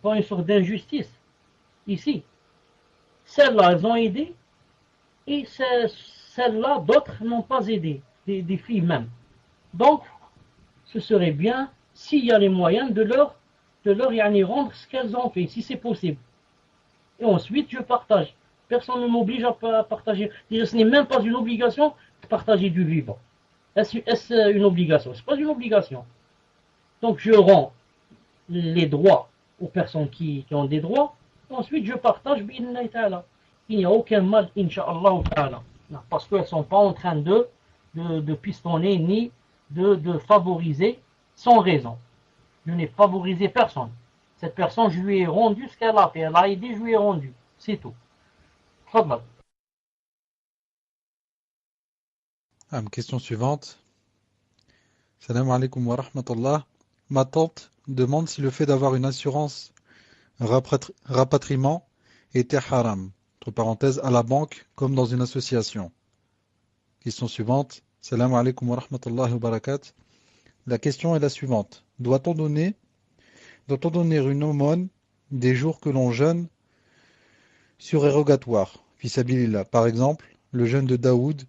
une sorte d'injustice ici. Celles-là, elles ont aidé, et celles-là, d'autres n'ont pas aidé, des filles même. Donc, ce serait bien, s'il y a les moyens, de leur rendre ce qu'elles ont fait, si c'est possible. Et ensuite, je partage. Personne ne m'oblige à partager. Ce n'est même pas une obligation de partager du vivant. Est-ce une obligation? Ce n'est pas une obligation. Donc, je rends les droits aux personnes qui ont des droits. Ensuite, je partage. Il n'y a aucun mal, Inch'Allah ta'ala. Parce qu'elles ne sont pas en train de pistonner ni de favoriser sans raison. Je n'ai favorisé personne. Cette personne, je lui ai rendu ce qu'elle a fait. Elle a aidé, je lui ai rendu. C'est tout. Fadal. Question suivante. Salam alaikum wa rahmatullah. Ma tante demande si le fait d'avoir une assurance rapatriement était haram, entre parenthèses, à la banque comme dans une association. Question suivante. Salam alaikum wa rahmatullahi wa barakatuh. La question est la suivante. Doit-on donner une aumône des jours que l'on jeûne surérogatoire, fisabilillah, par exemple, le jeûne de Daoud,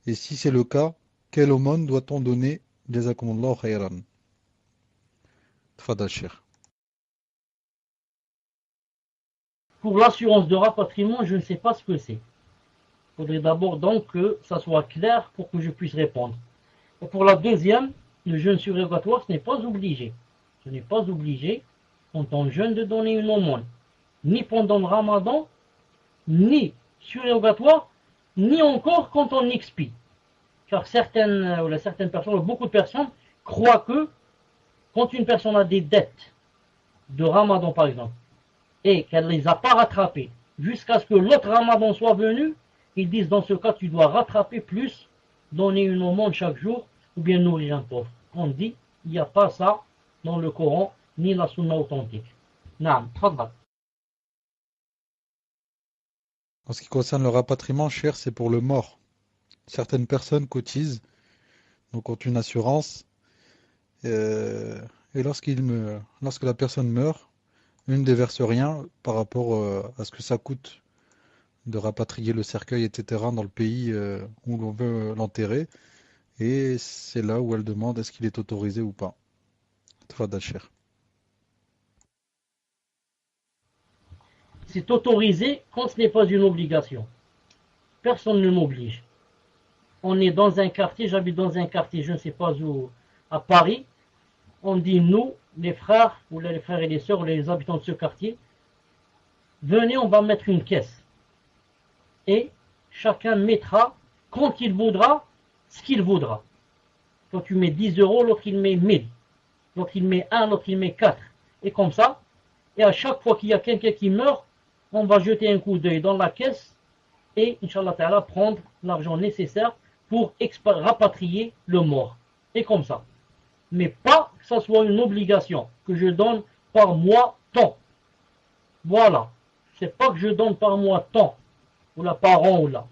et si c'est le cas, quelle aumône doit-on donner? Jazakumullahu khayran. Tfadal, cheikh. Pour l'assurance de rapatriement, je ne sais pas ce que c'est. Il faudrait d'abord donc que ça soit clair pour que je puisse répondre. Et pour la deuxième, le jeûne surérogatoire, ce n'est pas obligé. Ce n'est pas obligé, quand on jeûne, de donner une aumône. Ni pendant le ramadan, ni surérogatoire, ni encore quand on expie. Car certaines personnes, beaucoup de personnes, croient que quand une personne a des dettes de ramadan par exemple, et qu'elle ne les a pas rattrapées, jusqu'à ce que l'autre ramadan soit venu, ils disent dans ce cas tu dois rattraper plus, donner une aumône chaque jour, ou bien nourrir un pauvre. On dit, il n'y a pas ça dans le Coran, ni la sunna authentique. Naam, tfadal. En ce qui concerne le rapatriement, cher, c'est pour le mort. Certaines personnes cotisent, donc ont une assurance, et lorsque la personne meurt, une ne déverse rien par rapport à ce que ça coûte de rapatrier le cercueil, etc., dans le pays où l'on veut l'enterrer. Et c'est là où elle demande est-ce qu'il est autorisé ou pas. Tfadal, cher. C'est autorisé quand ce n'est pas une obligation. Personne ne m'oblige. On est dans un quartier, j'habite dans un quartier, je ne sais pas où, à Paris. On dit nous, les frères, ou les frères et les sœurs, les habitants de ce quartier, venez, on va mettre une caisse. Et chacun mettra, quand il voudra, ce qu'il voudra. Quand tu mets 10 euros, l'autre il met 1000. L'autre il met 1, l'autre il met 4. Et comme ça. Et à chaque fois qu'il y a quelqu'un qui meurt, on va jeter un coup d'œil dans la caisse et, Inch'Allah Ta'ala, prendre l'argent nécessaire pour rapatrier le mort. Et comme ça. Mais pas que ça soit une obligation, que je donne par mois tant. Voilà. C'est pas que je donne par mois tant, ou là par an ou là.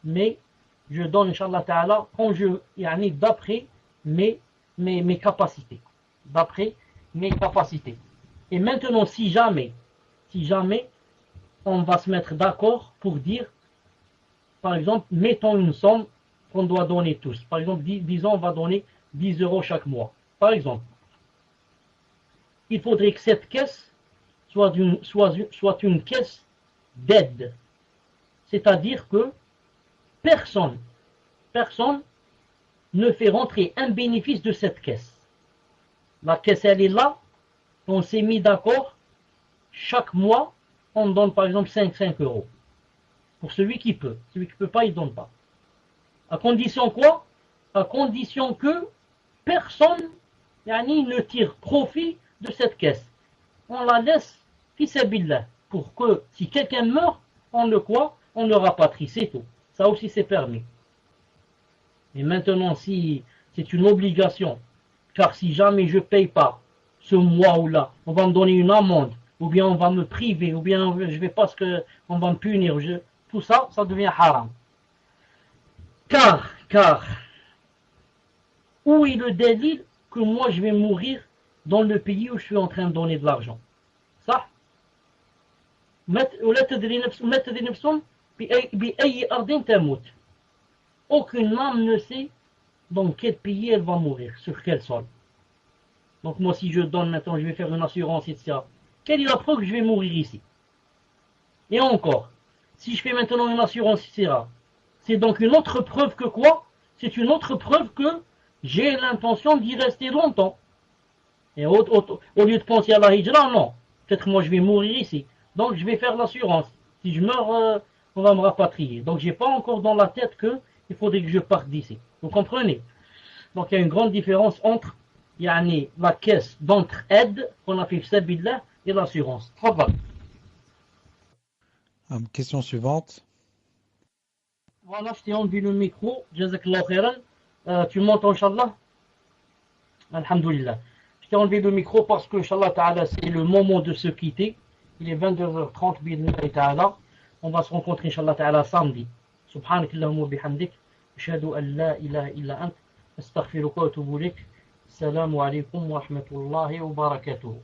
Mais je donne, Inch'Allah Ta'ala, quand d'après mes capacités. D'après mes capacités. Et maintenant, si jamais, on va se mettre d'accord pour dire, par exemple, mettons une somme qu'on doit donner tous. Par exemple, disons, on va donner 10 euros chaque mois. Par exemple, il faudrait que cette caisse soit une caisse d'aide. C'est-à-dire que personne ne fait rentrer un bénéfice de cette caisse. La caisse, elle est là, on s'est mis d'accord, chaque mois, on donne par exemple 5 euros. Pour celui qui peut. Celui qui ne peut pas, il ne donne pas. À condition quoi? À condition que personne ne tire profit de cette caisse. On la laisse fissabillah, pour que si quelqu'un meurt, on le rapatrie, c'est tout. Ça aussi c'est permis. Et maintenant, si c'est une obligation, car si jamais je ne paye pas ce mois ou là, on va me donner une amende, ou bien on va me priver, ou bien je vais parce qu'on va me punir, tout ça, ça devient haram. Car, où est le délit que moi je vais mourir dans le pays où je suis en train de donner de l'argent? Ça? Aucune âme ne sait dans quel pays elle va mourir, sur quel sol. Donc moi si je donne maintenant, je vais faire une assurance, etc. Quelle est la preuve que je vais mourir ici? Et encore, si je fais maintenant une assurance, etc. C'est donc une autre preuve que quoi? C'est une autre preuve que j'ai l'intention d'y rester longtemps. Et au lieu de penser à la hijra, non. Peut-être moi je vais mourir ici. Donc je vais faire l'assurance. Si je meurs, on va me rapatrier. Donc j'ai pas encore dans la tête qu'il faudrait que je parte d'ici. Vous comprenez? Donc il y a une grande différence entre la caisse d'entraide qu'on a fait Sabillah et l'assurance. Question suivante. Voilà, je t'ai enlevé le micro. Jazakallah khairan. Tu m'entends, Inch'Allah? Alhamdulillah. Je t'ai enlevé le micro parce que, Inch'Allah Ta'ala, c'est le moment de se quitter. Il est 22h30, bi'idhnillahi ta'ala. On va se rencontrer, Inch'Allah Ta'ala, samedi. Subhanakallahumma bihamdik. Ashhadu an la ilaha illa ant. Astaghfiruka wa atubu ilayk. Assalamu alaikum wa rahmatullahi wa barakatuh.